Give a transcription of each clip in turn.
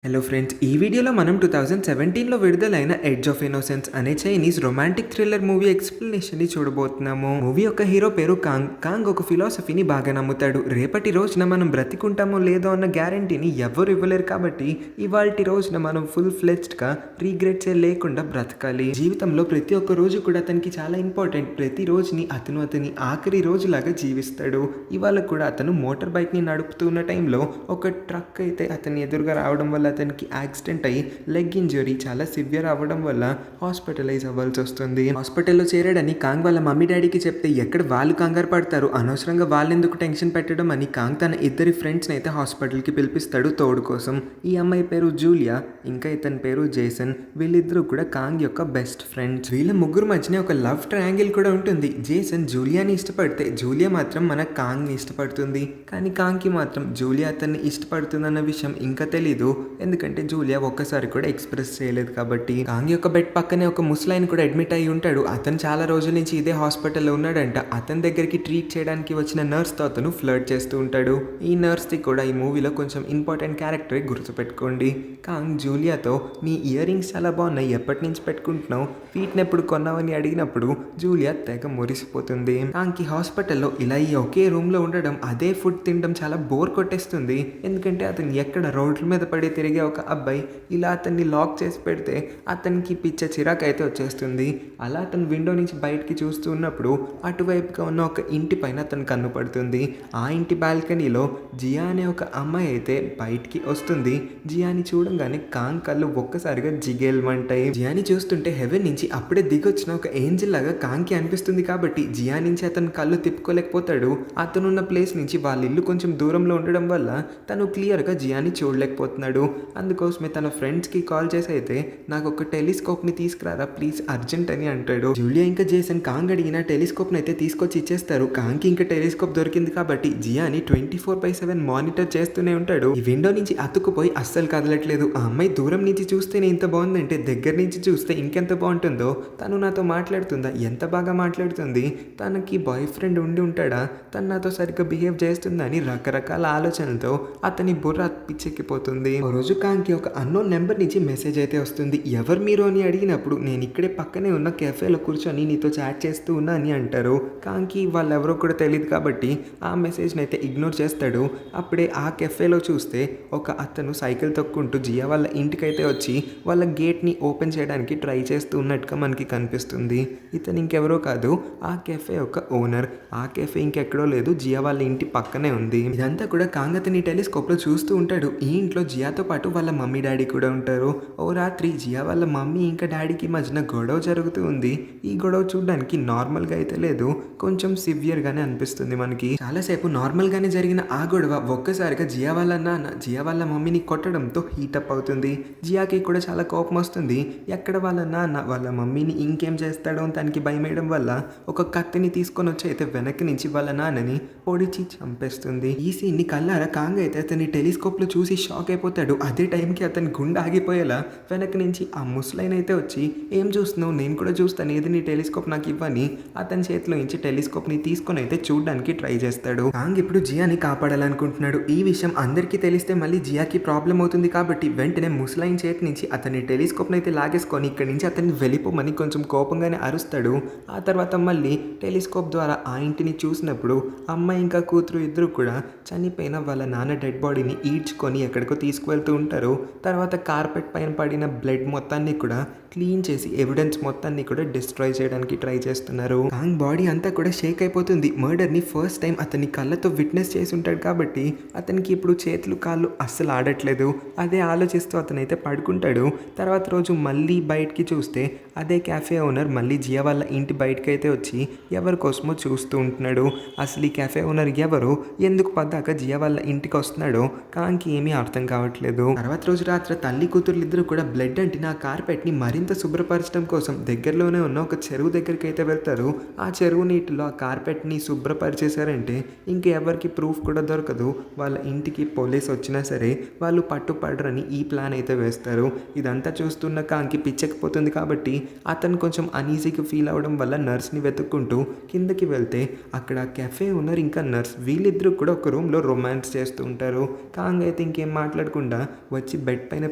Hello friends, ఈ వీడియోలో మనం 2017లో విడుదలైన ఎడ్జ్ ఆఫ్ ఇన్నోసెన్స్ అనే చైనీస్ రొమాంటిక్ థ్రిల్లర్ మూవీ ఎక్స్ప్లెనేషన్ని చూడబోతున్నాము. మూవీ యొక్క హీరో పేరు కాంగ్. కాంగ్ ఒక ఫిలాసఫీని బాగా నమ్ముతాడు. రేపటి రోజున మనం బ్రతికుంటామో లేదో అన్న గ్యారంటీని ఎవ్వరు ఇవ్వలేరు కాబట్టి ఇవాల్టి రోజున మనం ఫుల్ ఫ్లెడ్జ్డ్గా రీగ్రెట్సే లేకుండా బ్రతకాలి. జీవితంలో ప్రతి ఒక్క రోజు కూడా అతనికి చాలా ఇంపార్టెంట్. ప్రతి రోజుని అతని ఆఖరి రోజులాగా జీవిస్తాడు. ఇవాళ కూడా అతను మోటార్ బైక్ని నడుపుతున్న టైంలో ఒక ట్రక్ అయితే అతని ఎదురుగా రావడం వల్ల అతనికి యాక్సిడెంట్ అయ్యి లెగ్ ఇంజరీ చాలా సివియర్ అవ్వడం వల్ల హాస్పిటలైజ్ అవ్వాల్సి వస్తుంది. హాస్పిటల్లో చేరాడని కాంగ్ వాళ్ళ మమ్మీ డాడీకి చెప్తే ఎక్కడ వాళ్ళు కంగారు పడతారు, అనవసరంగా వాళ్ళెందుకు టెన్షన్ పెట్టడం అని కాంగ్ తన ఇద్దరి ఫ్రెండ్స్ని అయితే హాస్పిటల్కి పిలిపిస్తాడు తోడు కోసం. ఈ అమ్మాయి పేరు జూలియా, ఇంకా ఇతని పేరు జేసన్. వీళ్ళిద్దరూ కూడా కాంగ్ యొక్క బెస్ట్ ఫ్రెండ్స్. వీళ్ళ ముగ్గురు మధ్యనే ఒక లవ్ ట్రయాంగిల్ కూడా ఉంటుంది. జేసన్ జూలియాని ఇష్టపడితే జూలియా మాత్రం మన కాంగ్ని ఇష్టపడుతుంది. కానీ కాంగ్కి మాత్రం జూలియా అతన్ని ఇష్టపడుతుందన్న విషయం ఇంకా తెలీదు, ఎందుకంటే జూలియా ఒక్కసారి కూడా ఎక్స్ప్రెస్ చేయలేదు కాబట్టి. కాంగ్ యొక్క బెడ్ పక్కనే ఒక ముసలాయన కూడా అడ్మిట్ అయి ఉంటాడు. అతను చాలా రోజుల నుంచి ఇదే హాస్పిటల్లో ఉన్నాడంట. అతని దగ్గరికి ట్రీట్ చేయడానికి వచ్చిన నర్స్తో అతను ఫ్లర్ట్ చేస్తూ ఉంటాడు. ఈ నర్స్ది కూడా ఈ మూవీలో కొంచెం ఇంపార్టెంట్ క్యారెక్టర్, గుర్తుపెట్టుకోండి. కాంగ్ జూలియాతో నీ ఇయర్ రింగ్స్ చాలా బాగున్నాయి, ఎప్పటి నుంచి పెట్టుకుంటున్నావు, వీటిని ఎప్పుడు కొన్నావని అడిగినప్పుడు జూలియా తెగ మురిసిపోతుంది. కాంగ్కి హాస్పిటల్లో ఇలా ఈ ఒకే రూమ్లో ఉండడం, అదే ఫుడ్ తినడం చాలా బోర్ కొట్టేస్తుంది. ఎందుకంటే అతను ఎక్కడ రోడ్ల మీద పడి తిరిగే ఒక అబ్బాయి ఇలా అతన్ని లాక్ చేసి పెడితే అతనికి పిచ్చ చిరాకు అయితే వచ్చేస్తుంది. అలా అతను విండో నుంచి బయటికి చూస్తూ ఉన్నప్పుడు అటువైపుగా ఉన్న ఒక ఇంటి పైన అతను కన్ను పడుతుంది. ఆ ఇంటి బాల్కనీలో జియా అనే ఒక అమ్మాయి అయితే బయటికి వస్తుంది. జియాని చూడంగానే కాంగ్ కళ్ళు ఒక్కసారిగా జిగేల్మంటాయి. జియాని చూస్తుంటే హెవెన్ నుంచి అప్పుడే దిగొచ్చిన ఒక ఏంజిల్ లాగా కాంగ్కి అనిపిస్తుంది కాబట్టి జియా నుంచి అతను కళ్ళు తిప్పుకోలేకపోతాడు. అతనున్న ప్లేస్ నుంచి వాళ్ళ ఇల్లు కొంచెం దూరంలో ఉండడం వల్ల తను క్లియర్గా జియాని చూడలేకపోతున్నాడు. అందుకోసమే తన ఫ్రెండ్స్కి కాల్ చేసి అయితే నాకు ఒక టెలిస్కోప్ని తీసుకురారా ప్లీజ్, అర్జెంట్ అని అంటాడు. జూలియా ఇంకా జేసన్ కాంగ్ అడిగిన టెలిస్కోప్ని అయితే తీసుకొచ్చి ఇచ్చేస్తారు. కాంగ్కి ఇంకా టెలిస్కోప్ దొరికింది కాబట్టి జియాని 24/7 మానిటర్ చేస్తూనే ఉంటాడు. ఈ విండో నుంచి అతుక్కుపోయి అస్సలు కదలట్లేదు. ఆ అమ్మాయి దూరం నుంచి చూస్తేనే ఇంత బాగుందంటే దగ్గర నుంచి చూస్తే ఇంకెంత బాగుంటుందో. తను నాతో మాట్లాడుతుందా, ఎంత బాగా మాట్లాడుతుంది, తనకి బాయ్ ఫ్రెండ్ ఉండి ఉంటాడా, తను నాతో సరిగ్గా బిహేవ్ చేస్తుందా అని రకరకాల ఆలోచనలతో అతని బుర్ర పిచ్చెక్కిపోతుంది. ఓ రోజు కాంగ్కి ఒక అన్నోన్ నెంబర్ నుంచి మెసేజ్ అయితే వస్తుంది. ఎవరు మీరు అని అడిగినప్పుడు నేను ఇక్కడే పక్కనే ఉన్న కెఫేలో కూర్చొని నీతో చాట్ చేస్తూ ఉన్నా అని అంటారు. కాంగ్కి వాళ్ళెవరో కూడా తెలియదు కాబట్టి ఆ మెసేజ్ని అయితే ఇగ్నోర్ చేస్తాడు. అప్పుడే ఆ కెఫేలో చూస్తే ఒక అతను సైకిల్ తొక్కుంటూ జియా వాళ్ళ ఇంటికైతే వచ్చి వాళ్ళ గేట్ని ఓపెన్ చేయడానికి ట్రై చేస్తూ ఉన్నట్టుగా మనకి కనిపిస్తుంది. ఇతను ఇంకెవరో కాదు, ఆ కెఫే యొక్క ఓనర్. ఆ కెఫే ఇంకెక్కడో లేదు, జియా వాళ్ళ ఇంటి పక్కనే ఉంది. ఇదంతా కూడా కాంగ్ అతని టెలిస్కోప్లో చూస్తూ ఉంటాడు. ఈ ఇంట్లో జియాతో పాటు వాళ్ళ మమ్మీ డాడీ కూడా ఉంటారు. ఓ రాత్రి జియా వాళ్ళ మమ్మీ ఇంకా డాడీకి మధ్యన గొడవ జరుగుతూ ఉంది. ఈ గొడవ చూడడానికి నార్మల్గా అయితే లేదు, కొంచెం సివియర్గానే అనిపిస్తుంది మనకి. చాలాసేపు నార్మల్గానే జరిగిన ఆ గొడవ ఒక్కసారిగా జియా వాళ్ళ నాన్న జియా వాళ్ళ మమ్మీని కొట్టడంతో హీటప్ అవుతుంది. జియాకి కూడా చాలా కోపం వస్తుంది. ఎక్కడ వాళ్ళ నాన్న వాళ్ళ మమ్మీని ఇంకేం చేస్తాడో అని తనకి భయమేయడం వల్ల ఒక కత్తిని తీసుకొని వచ్చి అయితే వెనక్కి నుంచి వాళ్ళ నాన్నని పొడిచి చంపేస్తుంది. ఈ సీన్ని కల్లారా కాంగ్ అయితే అతని టెలిస్కోప్లో చూసి షాక్ అయిపోతాడు. అదే టైంకి అతని గుండె ఆగిపోయేలా వెనక నుంచి ఆ ముసలైన అయితే వచ్చి ఏం చూస్తున్నావు, నేను కూడా చూస్తాను, ఏది నీ టెలిస్కోప్ నాకు ఇవ్వని అతని చేతిలో నుంచి టెలిస్కోప్ని తీసుకొని అయితే చూడడానికి ట్రై చేస్తాడు. కాంగ్ ఇప్పుడు జియాని కాపాడాలనుకుంటున్నాడు. ఈ విషయం అందరికీ తెలిస్తే మళ్ళీ జియాకి ప్రాబ్లం అవుతుంది కాబట్టి వెంటనే ముసలైన చేతి నుంచి అతని టెలిస్కోప్ని అయితే లాగేసుకొని ఇక్కడి నుంచి అతన్ని వెళ్ళిపోమని కొంచెం కోపంగానే అరుస్తాడు. ఆ తర్వాత మళ్ళీ టెలిస్కోప్ ద్వారా ఆ ఇంటిని చూసినప్పుడు అమ్మాయి ఇంకా కూతురు ఇద్దరు కూడా చనిపోయిన వాళ్ళ నాన్న డెడ్ బాడీని ఈడ్చుకొని ఎక్కడికో తీసుకువెళ్తూ ఉంటారు. తర్వాత కార్పెట్ పైన పడిన బ్లడ్ మొత్తాన్ని కూడా క్లీన్ చేసి ఎవిడెన్స్ మొత్తాన్ని కూడా డిస్ట్రాయ్ చేయడానికి ట్రై చేస్తున్నారు. కాంగ్ బాడీ అంతా కూడా షేక్ అయిపోతుంది. మర్డర్ని ఫస్ట్ టైం అతని కళ్ళతో విట్నెస్ చేసి ఉంటాడు కాబట్టి అతనికి ఇప్పుడు చేతులు కాళ్ళు అస్సలు ఆడట్లేదు. అదే ఆలోచిస్తూ అతనైతే పడుకుంటాడు. తర్వాత రోజు మళ్ళీ బయటికి చూస్తే అదే క్యాఫే ఓనర్ మళ్ళీ జియా వాళ్ళ ఇంటి బయటకి అయితే వచ్చి ఎవరి కోసమో చూస్తూ ఉంటున్నాడు. అసలు ఈ క్యాఫే ఓనర్ ఎవరు, ఎందుకు పద్దాక జియా వాళ్ళ ఇంటికి వస్తున్నాడో కాంగ్కి ఏమీ అర్థం కావట్లేదు. తర్వాత రోజు రాత్రి తల్లి కూతురు ఇద్దరు కూడా బ్లడ్ అంటిన ఆ కార్పెట్ని మరింత శుభ్రపరచడం కోసం దగ్గరలోనే ఉన్న ఒక చెరువు దగ్గరికి అయితే వెళ్తారు. ఆ చెరువు నీటిలో ఆ కార్పెట్ని శుభ్రపరిచేశారంటే ఇంకెవరికి ప్రూఫ్ కూడా దొరకదు. వాళ్ళ ఇంటికి పోలీస్ వచ్చినా సరే వాళ్ళు పట్టుపడరని ఈ ప్లాన్ అయితే వేస్తారు. ఇదంతా చూస్తున్న కాంగ్కి పిచ్చెక్కిపోతుంది కాబట్టి అతను కొంచెం అనీజీగా ఫీల్ అవ్వడం వల్ల నర్స్ని వెతుక్కుంటూ కిందకి వెళ్తే అక్కడ కెఫే ఓనర్ ఇంకా నర్స్ వీళ్ళిద్దరూ కూడా ఒక రూమ్లో రొమాన్స్ చేస్తూ ఉంటారు. కాంగ్ అయితే ఇంకేం మాట్లాడకుండా వచ్చి బెడ్ పైన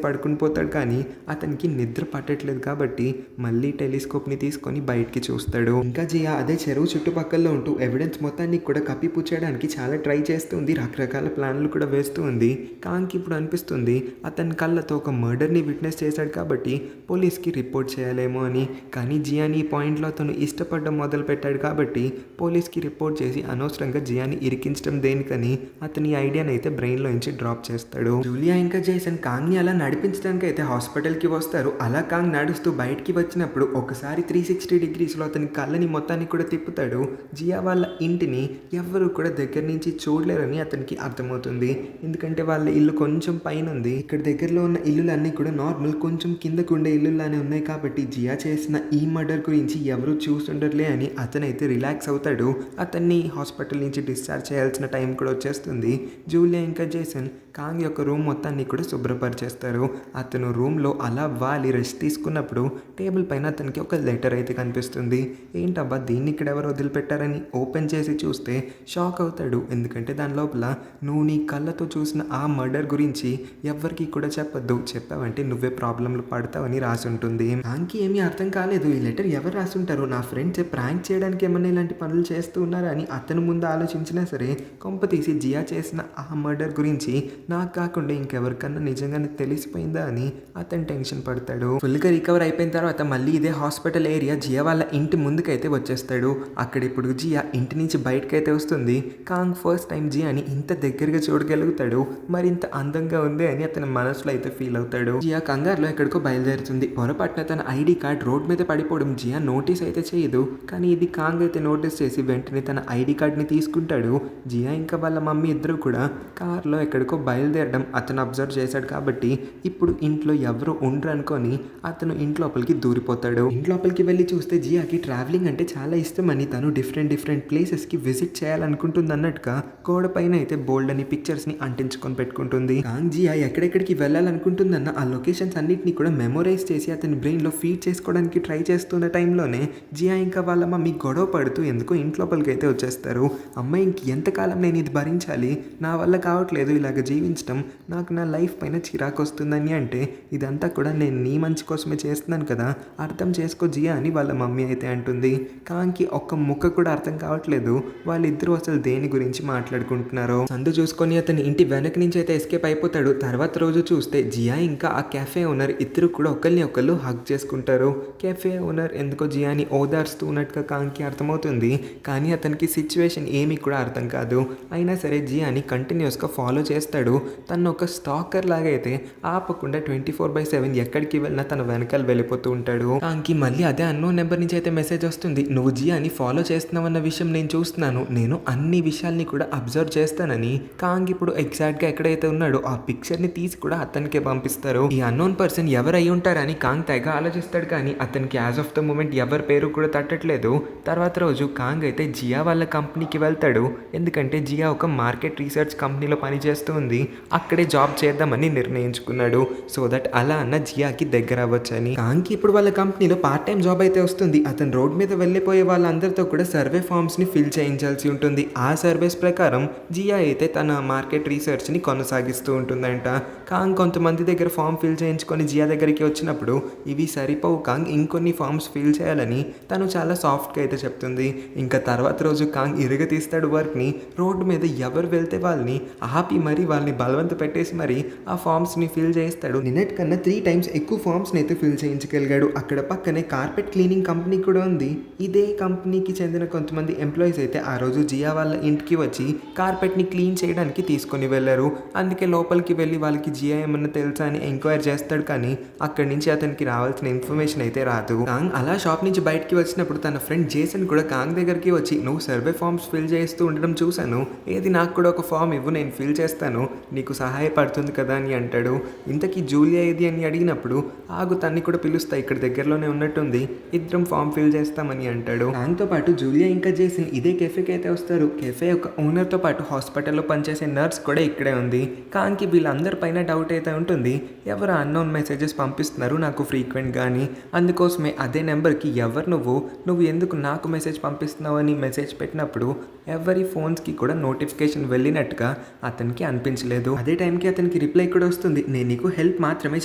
పడుకుని పోతాడు. కానీ అతనికి నిద్ర పట్టట్లేదు కాబట్టి మళ్ళీ టెలిస్కోప్ని తీసుకొని బయటికి చూస్తాడు. ఇంకా జియా అదే చెరువు చుట్టుపక్కల ఉంటూ ఎవిడెన్స్ మొత్తాన్ని కూడా కప్పిపుచ్చడానికి చాలా ట్రై చేస్తుంది. రకరకాల ప్లాన్లు కూడా వేస్తూ ఉంది. కాంగ్కి ఇప్పుడు అనిపిస్తుంది అతని కళ్ళతో ఒక మర్డర్ని విట్నెస్ చేశాడు కాబట్టి పోలీస్కి రిపోర్ట్ చేయాలేమో అని. కానీ జియాని ఈ పాయింట్లో అతను ఇష్టపడడం మొదలు పెట్టాడు కాబట్టి పోలీస్కి రిపోర్ట్ చేసి అనవసరంగా జియాని ఇరికించడం దేనికని అతని ఐడియాని అయితే బ్రెయిన్లో నుంచి డ్రాప్ చేస్తాడు. జూలియా ఇంకా జేసన్ కాంగ్ని అలా నడిపించడానికి అయితే హాస్పిటల్కి వస్తారు. అలా కాంగ్ నడుస్తూ బయటికి వచ్చినప్పుడు ఒకసారి 360 డిగ్రీస్లో అతని కళ్ళని మొత్తాన్ని కూడా తిప్పుతాడు. జియా వాళ్ళ ఇంటిని ఎవరు కూడా దగ్గర నుంచి చూడలేరని అతనికి అర్థమవుతుంది. ఎందుకంటే వాళ్ళ ఇల్లు కొంచెం పైన ఉంది. ఇక్కడ దగ్గరలో ఉన్న ఇల్లులన్నీ కూడా నార్మల్ కొంచెం కిందకు ఉండే ఇల్లులానే ఉన్నాయి కాబట్టి జియా చేసిన ఈ మర్డర్ గురించి ఎవరు చూస్తుండర్లే అని అతనైతే రిలాక్స్ అవుతాడు. అతన్ని హాస్పిటల్ నుంచి డిశ్చార్జ్ చేయాల్సిన టైం కూడా వచ్చేస్తుంది. జూలియా ఇంకా జేసన్ కాంగ్ యొక్క రూమ్ మొత్తాన్ని కూడా శుభ్రపరిచేస్తారు. అతను రూమ్లో అలా వాలి రెస్ట్ తీసుకున్నప్పుడు టేబుల్ పైన అతనికి ఒక లెటర్ అయితే కనిపిస్తుంది. ఏంటబ్బా దీన్ని ఇక్కడ ఎవరు వదిలిపెట్టారని ఓపెన్ చేసి చూస్తే షాక్ అవుతాడు. ఎందుకంటే దాని లోపల నువ్వు నీ కళ్ళతో చూసిన ఆ మర్డర్ గురించి ఎవ్వరికి కూడా చెప్పొద్దు, చెప్పావంటే నువ్వే ప్రాబ్లంలు పడతావని రాసి ఉంటుంది. కాంగ్కి ఏమీ అర్థం కాలేదు. ఈ లెటర్ ఎవరు రాసుంటారు, నా ఫ్రెండ్స్ ప్రాంక్ చేయడానికి ఏమన్నా ఇలాంటి పనులు చేస్తూ ఉన్నారా అని అతను ముందు ఆలోచించినా సరే కొంప తీసి జియా చేసిన ఆ మర్డర్ గురించి నాకు కాకుండా ఇంకెవరికన్నా నిజంగానే తెలిసిపోయిందా అని అతను టెన్షన్ పడతాడు. ఫుల్గా రికవర్ అయిపోయిన తర్వాత మళ్ళీ ఇదే హాస్పిటల్ ఏరియా జియా వాళ్ళ ఇంటి ముందుకైతే వచ్చేస్తాడు. అక్కడ ఇప్పుడు జియా ఇంటి నుంచి బయటకైతే వస్తుంది. కాంగ్ ఫస్ట్ టైం జియాని ఇంత దగ్గరగా చూడగలుగుతాడు. మరింత అందంగా ఉంది అని అతని మనసులో అయితే ఫీల్ అవుతాడు. జియా కంగారులో ఎక్కడికో బయలుదేరుతుంది. పొరపాటున తన ఐడి కార్డ్ రోడ్ మీద పడిపోవడం జియా నోటీస్ అయితే చేయదు. కానీ ఇది కాంగ్ అయితే నోటీస్ చేసి వెంటనే తన ఐడి కార్డ్ని తీసుకుంటాడు. జియా ఇంకా వాళ్ళ మమ్మీ ఇద్దరు కూడా కార్లో ఎక్కడికో బయలుదేరడం అతను అబ్జర్వ్ చేశాడు కాబట్టి ఇప్పుడు ఇంట్లో ఎవరు ఉండరు అనుకొని అతను ఇంట్లోపలికి దూరిపోతాడు. ఇంట్లోపలికి వెళ్ళి చూస్తే జియాకి ట్రావెలింగ్ అంటే చాలా ఇష్టమని తను డిఫరెంట్ ప్లేసెస్కి విజిట్ చేయాలనుకుంటుంది అన్నట్టుగా గోడ పైన అయితే బోల్డ్ అని పిక్చర్స్ని అంటించుకొని పెట్టుకుంటుంది. కాంగ్ జియా ఎక్కడెక్కడికి వెళ్ళాలనుకుంటుందన్న ఆ లొకేషన్స్ అన్నిటిని కూడా మెమొరైజ్ చేసి అతని బ్రెయిన్లో ఫీడ్ చేసుకోవడానికి ట్రై చేస్తున్న టైంలోనే జియా ఇంకా వాళ్ళ మమ్మీ గొడవ పడుతూ ఎందుకో ఇంట్లోపలికి అయితే వచ్చేస్తారు. అమ్మాయి ఎంతకాలం నేను ఇది భరించాలి, నా వల్ల కావట్లేదు ఇలాగ జీవించడం, నాకు నా లైఫ్ పైన చిరాకు వస్తుందని. అంటే ఇదంతా కూడా నేను నీ మంచి కోసమే చేస్తున్నాను కదా, అర్థం చేసుకో జియా అని వాళ్ళ మమ్మీ అయితే అంటుంది. కాంగ్కి ఒక్క ముక్క కూడా అర్థం కావట్లేదు వాళ్ళిద్దరూ అసలు దేని గురించి మాట్లాడుకుంటున్నారో. సందు చూసుకొని అతని ఇంటి వెనక నుంచి అయితే ఎస్కేప్ అయిపోతాడు. తర్వాత రోజు చూస్తే జియా ఇంకా ఆ కెఫే ఓనర్ ఇద్దరు కూడా ఒకరిని ఒకళ్ళు హగ్ చేసుకుంటారు. కెఫే ఓనర్ ఎందుకో జియాని ఓదార్స్తూ ఉన్నట్టుగా కాంగ్కి అర్థమవుతుంది. కానీ అతనికి సిచ్యువేషన్ ఏమీ కూడా అర్థం కాదు. అయినా సరే జియాని కంటిన్యూస్గా ఫాలో చేస్తాడు. తను ఒక స్టాకర్ లాగా అయితే ఆపకుండా 24/7 ఎక్కడికి వెళ్ళినా తన వెనకాల వెళ్ళిపోతూ ఉంటాడు. కాంగ్కి మళ్ళీ అదే అన్నోన్ నెంబర్ నుంచి అయితే మెసేజ్ వస్తుంది. నువ్వు జియాని ఫాలో చేస్తున్నావన్న విషయం నేను చూస్తున్నాను, నేను అన్ని విషయాల్ని కూడా అబ్జర్వ్ చేస్తానని. కాంగ్ ఇప్పుడు ఎగ్జాక్ట్గా ఎక్కడైతే ఉన్నాడో ఆ పిక్చర్ని తీసి కూడా అతనికే పంపిస్తారు. ఈ అన్నోన్ పర్సన్ ఎవరు అయి ఉంటారని కాంగ్ తెగ ఆలోచిస్తాడు. కానీ అతనికి యాజ్ ఆఫ్ ద మూమెంట్ ఎవరి పేరు కూడా తట్టట్లేదు. తర్వాత రోజు కాంగ్ అయితే జియా వాళ్ళ కంపెనీకి వెళ్తాడు. ఎందుకంటే జియా ఒక మార్కెట్ రీసెర్చ్ కంపెనీలో పనిచేస్తూ ఉంది. అక్కడే జాబ్ చేద్దామని నిర్ణయించుకున్నాడు. సో దట్ అలా అన్న జియాకి దగ్గర అవ్వచ్చని. కాంగ్కి ఇప్పుడు వాళ్ళ కంపెనీలో పార్ట్ టైం జాబ్ అయితే వస్తుంది. అతను రోడ్ మీద వెళ్ళిపోయే వాళ్ళందరితో కూడా సర్వే ఫార్మ్స్ని ఫిల్ చేయించాల్సి ఉంటుంది. ఆ సర్వేస్ ప్రకారం జియా అయితే తన మార్కెట్ రీసెర్చ్ని కొనసాగిస్తూ ఉంటుందంట. కాంగ్ కొంతమంది దగ్గర ఫామ్ ఫిల్ చేయించుకొని జియా దగ్గరికి వచ్చినప్పుడు ఇవి సరిపోవు కాంగ్, ఇంకొన్ని ఫామ్స్ ఫిల్ చేయాలని తను చాలా సాఫ్ట్గా అయితే చెప్తుంది. ఇంకా తర్వాత రోజు కాంగ్ ఇరగతీస్తాడు వర్క్ని. రోడ్డు మీద ఎవరు వెళ్తే వాళ్ళని ఆపి మరీ వాళ్ళని బలవంత పెట్టేసి మరి ఆ ఫామ్స్ని ఫిల్ చేస్తాడు. నిన్నటి కన్నా 3 times ఎక్కువ ఫామ్స్ని అయితే ఫిల్ చేయించగలిగాడు. అక్కడ పక్కనే కార్పెట్ క్లీనింగ్ కంపెనీ కూడా ఉంది. ఇదే కంపెనీకి చెందిన కొంతమంది ఎంప్లాయీస్ అయితే ఆ రోజు జియా వాళ్ళ ఇంటికి వచ్చి కార్పెట్ని క్లీన్ చేయడానికి తీసుకొని వెళ్ళారు. అందుకే లోపలికి వెళ్ళి వాళ్ళకి జియా ఏమన్నా తెలుసా అని ఎంక్వైరీ చేస్తాడు. కానీ అక్కడి నుంచి అతనికి రావాల్సిన ఇన్ఫర్మేషన్ అయితే రాదు. కాంగ్ అలా షాప్ నుంచి బయటికి వచ్చినప్పుడు తన ఫ్రెండ్ జేసన్ కూడా కాంగ్ దగ్గరికి వచ్చి నువ్వు సర్వే ఫామ్స్ ఫిల్ చేస్తూ ఉండడం చూశాను, ఏది నాకు కూడా ఒక ఫామ్ ఇవ్వు, నేను ఫిల్ చేస్తాను, నీకు సహాయపడుతుంది కదా అని అంటాడు. ఇంతకీ జూలియా ఏది అని అడిగినప్పుడు ఆగు తన్ని కూడా పిలుస్తా, ఇక్కడ దగ్గరలోనే ఉన్నట్టుంది, ఇద్దరం ఫామ్ ఫిల్ చేస్తామని అంటాడు. కాంగ్తో పాటు జూలియా ఇంకా జేసన్ ఇదే కెఫేకి అయితే వస్తారు. కెఫే యొక్క ఓనర్తో పాటు హాస్పిటల్లో పనిచేసే నర్స్ కూడా ఇక్కడే ఉంది. కాంగ్కి వీళ్ళందరి పైన డౌట్ అయితే ఉంటుంది. ఎవరు అన్నోన్ మెసేజెస్ పంపిస్తున్నారు నాకు ఫ్రీక్వెంట్ కానీ, అందుకోసమే అదే నెంబర్కి ఎవరు నువ్వు ఎందుకు నాకు మెసేజ్ పంపిస్తున్నావు అని మెసేజ్ పెట్టినప్పుడు ఎవరి ఫోన్స్కి కూడా నోటిఫికేషన్ వెళ్ళినట్టుగా అతనికి అనిపించలేదు. అదే టైంకి అతనికి రిప్లై కూడా వస్తుంది, నేను నీకు హెల్ప్ మాత్రమే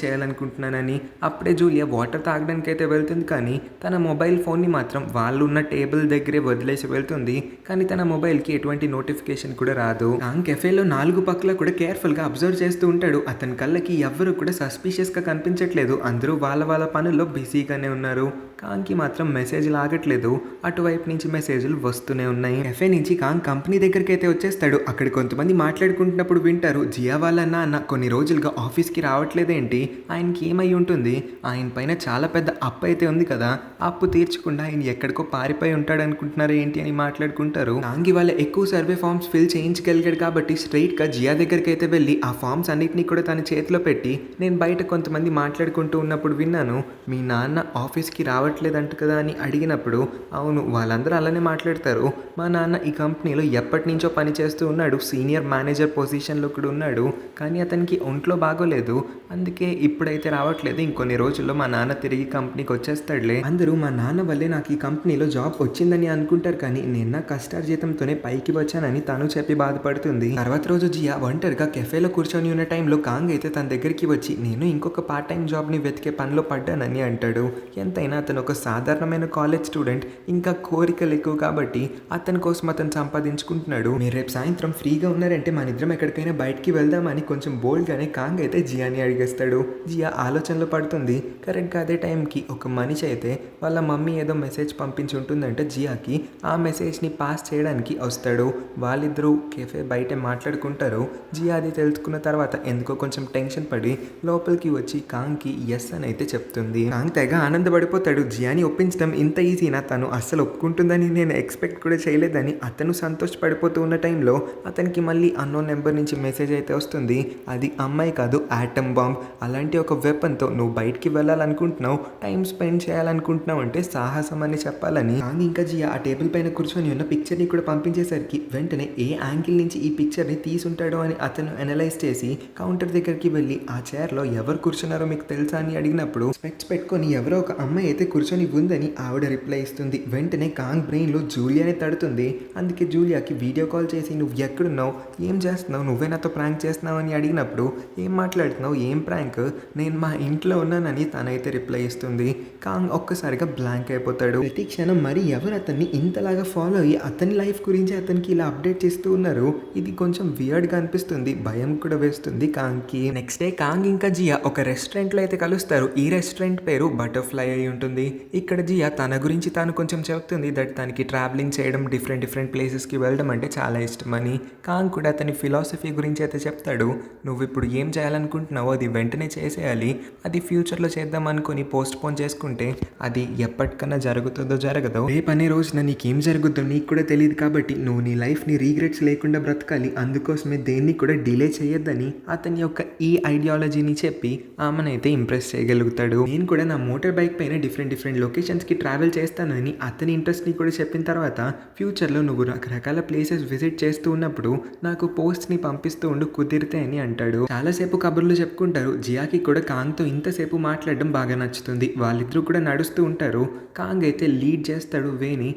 చేయాలనుకుంటున్నానని. అప్పుడే జూలియా వాటర్ తాగడానికి అయితే వెళ్తుంది, కానీ తన మొబైల్ ఫోన్ని మాత్రం వాళ్ళు ఉన్న టేబుల్ దగ్గరే వదిలేసి వెళ్తుంది. కానీ తన మొబైల్కి ఎటువంటి నోటిఫికేషన్ కూడా రాదు. కాంగ్ కెఫేలో 4 పక్కల కూడా కేర్ఫుల్గా అబ్జర్వ్ చేస్తూ ఉంటాడు. అతని కళ్ళకి ఎవ్వరూ కూడా సస్పీషియస్గా కనిపించట్లేదు. అందరూ వాళ్ళ వాళ్ళ పనుల్లో బిజీగానే ఉన్నారు. కాంగ్కి మాత్రం మెసేజ్లు ఆగట్లేదు. అటువైపు నుంచి మెసేజ్లు వస్తూనే ఉన్నాయి. కెఫే నుంచి కాంగ్ కంపెనీ దగ్గరికి అయితే వచ్చేస్తాడు. అక్కడ కొంతమంది మాట్లాడుకుంటున్నప్పుడు వింటారు, జియా వాళ్ళ నాన్న కొన్ని రోజులుగా ఆఫీస్కి రావట్లేదేంటి, ఆయనకి ఏమై ఉంటుంది, ఆయన పైన చాలా పెద్ద అప్పు అయితే ఉంది కదా, అప్పు తీర్చకుండా ఆయన ఎక్కడికో పారిపోయి ఉంటాడు అనుకుంటున్నారా ఏంటి అని మాట్లాడుకుంటారు. కాంగ్ వాళ్ళ ఎక్కువ సర్వే ఫామ్స్ ఫిల్ చేయించగలిగాడు కాబట్టి స్ట్రైట్గా జియా దగ్గరికి అయితే వెళ్ళి ఆ ఫామ్స్ అన్నిటినీ కూడా తన చేతిలో పెట్టి, నేను బయట కొంతమంది మాట్లాడుకుంటూ ఉన్నప్పుడు విన్నాను, మీ నాన్న ఆఫీస్కి రావట్లేదంట కదా అని అడిగినప్పుడు, అవును వాళ్ళందరూ అలానే మాట్లాడతారు, మా నాన్న ఈ కంపెనీలో ఎప్పటి నుంచో పని చేస్తూ ఉన్నాడు, సీనియర్ మేనేజర్ పొజిషన్లో కూడా ఉన్నాడు, కానీ అతనికి ఒంట్లో బాగోలేదు, అందుకే ఇప్పుడైతే రావట్లేదు, ఇంకొన్ని రోజుల్లో మా నాన్న తిరిగి కంపెనీకి వచ్చేస్తాడులే. అందరూ మా నాన్న వల్లే నాకు ఈ కంపెనీలో జాబ్ వచ్చిందని అనుకుంటారు, కానీ నేను నా కష్టార్జితంతోనే పైకి వచ్చానని తను చెప్పి బాధపడుతుంది. తర్వాత రోజు జియా ఒంటరిగా కెఫేలో కూర్చొని ఉన్న టైంలో కాంగ్ అయితే తన దగ్గరికి వచ్చి, నేను ఇంకొక పార్ట్ టైం జాబ్ని వెతికే పనిలో పడ్డానని అంటాడు. ఎంతైనా అతను ఒక సాధారణమైన కాలేజ్ స్టూడెంట్, ఇంకా కోరికలు ఎక్కువ కాబట్టి అతని కోసం అతను సంపాదించుకుంటున్నాడు. మీరు రేపు సాయంత్రం ఫ్రీగా ఉన్నారంటే మన ఇద్దరం ఎక్కడికైనా బయటికి వెళ్దామని కొంచెం బోల్డ్గానే కాంగ్ అయితే జియాని అడిగేస్తాడు. జియా ఆలోచనలో పడుతుంది. కరెక్ట్గా అదే టైంకి ఒక మనిషి అయితే వాళ్ళ మమ్మీ ఏదో మెసేజ్ పంపించి ఉంటుందంటే జియాకి ఆ మెసేజ్ని పాస్ చేయడానికి వస్తాడు. వాళ్ళిద్దరూ కెఫే బయట మాట్లాడుకుంటారు. జియా అది తెలుసుకున్న తర్వాత ఎందుకో కొంచెం టెన్షన్ పడి లోపలికి వచ్చి కాంగ్కి ఎస్ అని అయితే చెప్తుంది. కాంగ్ తెగ ఆనందపడిపోతాడు. జియాని ఒప్పించడం ఇంత ఈజీనా, తను అస్సలు ఒప్పుకుంటుందని నేను ఎక్స్పెక్ట్ కూడా చేయలేదని అతను సంతోషపడిపోతూ ఉన్న టైంలో అతనికి మళ్ళీ అన్నోన్ నెంబర్ నుంచి మెసేజ్ అయితే వస్తుంది. అది అమ్మాయి కాదు, ఆటమ్ బాంబ్. అలాంటి ఒక వెపన్తో నువ్వు బయటికి వెళ్ళాలనుకుంటున్నావు, టైం స్పెండ్ చేయాలనుకుంటున్నావు అంటే సాహసం అని చెప్పాలని. కాంగ్ ఇంకా జియా ఆ టేబుల్ పైన కూర్చొని ఉన్న పిక్చర్ని కూడా పంపించేసరికి వెంటనే ఏ యాంగిల్ నుంచి ఈ పిక్చర్ని తీసుంటాడో అని అతను అనలైజ్ చేసి కౌంటర్ దగ్గరికి వెళ్ళి, ఆ చైర్లో ఎవరు కూర్చున్నారో మీకు తెలుసా అని అడిగినప్పుడు స్పెక్ట్స్ పెట్టుకొని ఎవరో ఒక అమ్మాయి అయితే కూర్చొని ఉందని ఆవిడ రిప్లై ఇస్తుంది. వెంటనే కాంగ్ బ్రెయిన్లో జూలియాని తడుతుంది. అందుకే జూలియాకి వీడియో కాల్ చేసి, నువ్వు ఎక్కడున్నావు, ఏం చేస్తున్నావు, నువ్వే నాతో ప్రాంక్ చేస్తున్నావు అని అడిగినప్పుడు, ఏం మాట్లాడుతున్నావు, ఏం ప్రాంక్, నేను మా ఇంట్లో ఉన్నానని తనైతే రిప్లై ఇస్తుంది. కాంగ్ ఒక్కసారిగా బ్లాంక్ అయిపోతాడు. ప్రతి క్షణం మరి ఎవరు అతన్ని ఇంతలాగా ఫాలో అయ్యి అతని లైఫ్ గురించి అతనికి ఇలా అప్డేట్ చేస్తూ ఉన్నారు, ఇది కొంచెం వియర్డ్గా అనిపిస్తుంది. భయం కూడా వేస్తుంది కాంగ్కి. నెక్స్ట్ డే కాంగ్ ఇంకా జియా ఒక రెస్టారెంట్లో అయితే కలుస్తారు. ఈ రెస్టారెంట్ పేరు బటర్ఫ్లై అయి ఉంటుంది. ఇక్కడ జియా తన గురించి తాను కొంచెం చెప్తుంది దట్ తనకి ట్రావెలింగ్ చేయడం, డిఫరెంట్ ప్లేసెస్కి వెళ్ళడం అంటే చాలా ఇష్టమని. కాంగ్ కూడా అతని ఫిలాసఫీ గురించి అయితే చెప్తాడు. నువ్వు ఇప్పుడు ఏం చేయాలనుకుంటున్నావో అది వెంటనే చేసేయాలి, అది ఫ్యూచర్లో చేద్దాం అనుకుని పోస్ట్ పోన్ చేసుకుంటే అది ఎప్పటికన్నా జరుగుతుందో జరగదో, రేపు అనే రోజున నీకేం జరుగుద్దో నీకు కూడా తెలియదు, కాబట్టి నువ్వు నీ లైఫ్ని రీగ్రెట్స్ లేకుండా బ్రతకాలి, అందుకోసమే దేన్ని కూడా డిలే చేయొద్దని అతని యొక్క ఈ ఐడియాలజీని చెప్పి ఆమెనైతే ఇంప్రెస్ చేయగలుగుతాడు. నేను కూడా నా మోటార్ బైక్ పైన డిఫరెంట్ లొకేషన్స్కి ట్రావెల్ చేస్తానని అతని ఇంట్రెస్ట్ని కూడా చెప్పిన తర్వాత, ఫ్యూచర్లో నువ్వు రకరకాల ప్లేసెస్ విజిట్ చేస్తూ ఉన్నప్పుడు నాకు పోస్ట్ని పంపిస్తూ ఉండు కుదిరితే అని అంటాడు. చాలాసేపు కబుర్లు చెప్పుకుంటారు. జియాకి కూడా కాంగ్తో ఇంతసేపు మాట్లాడడం బాగా నచ్చుతుంది. వాళ్ళిద్దరూ కూడా నడుస్తూ ఉంటారు. కాంగ్ అయితే లీడ్ చేస్తాడు వేని.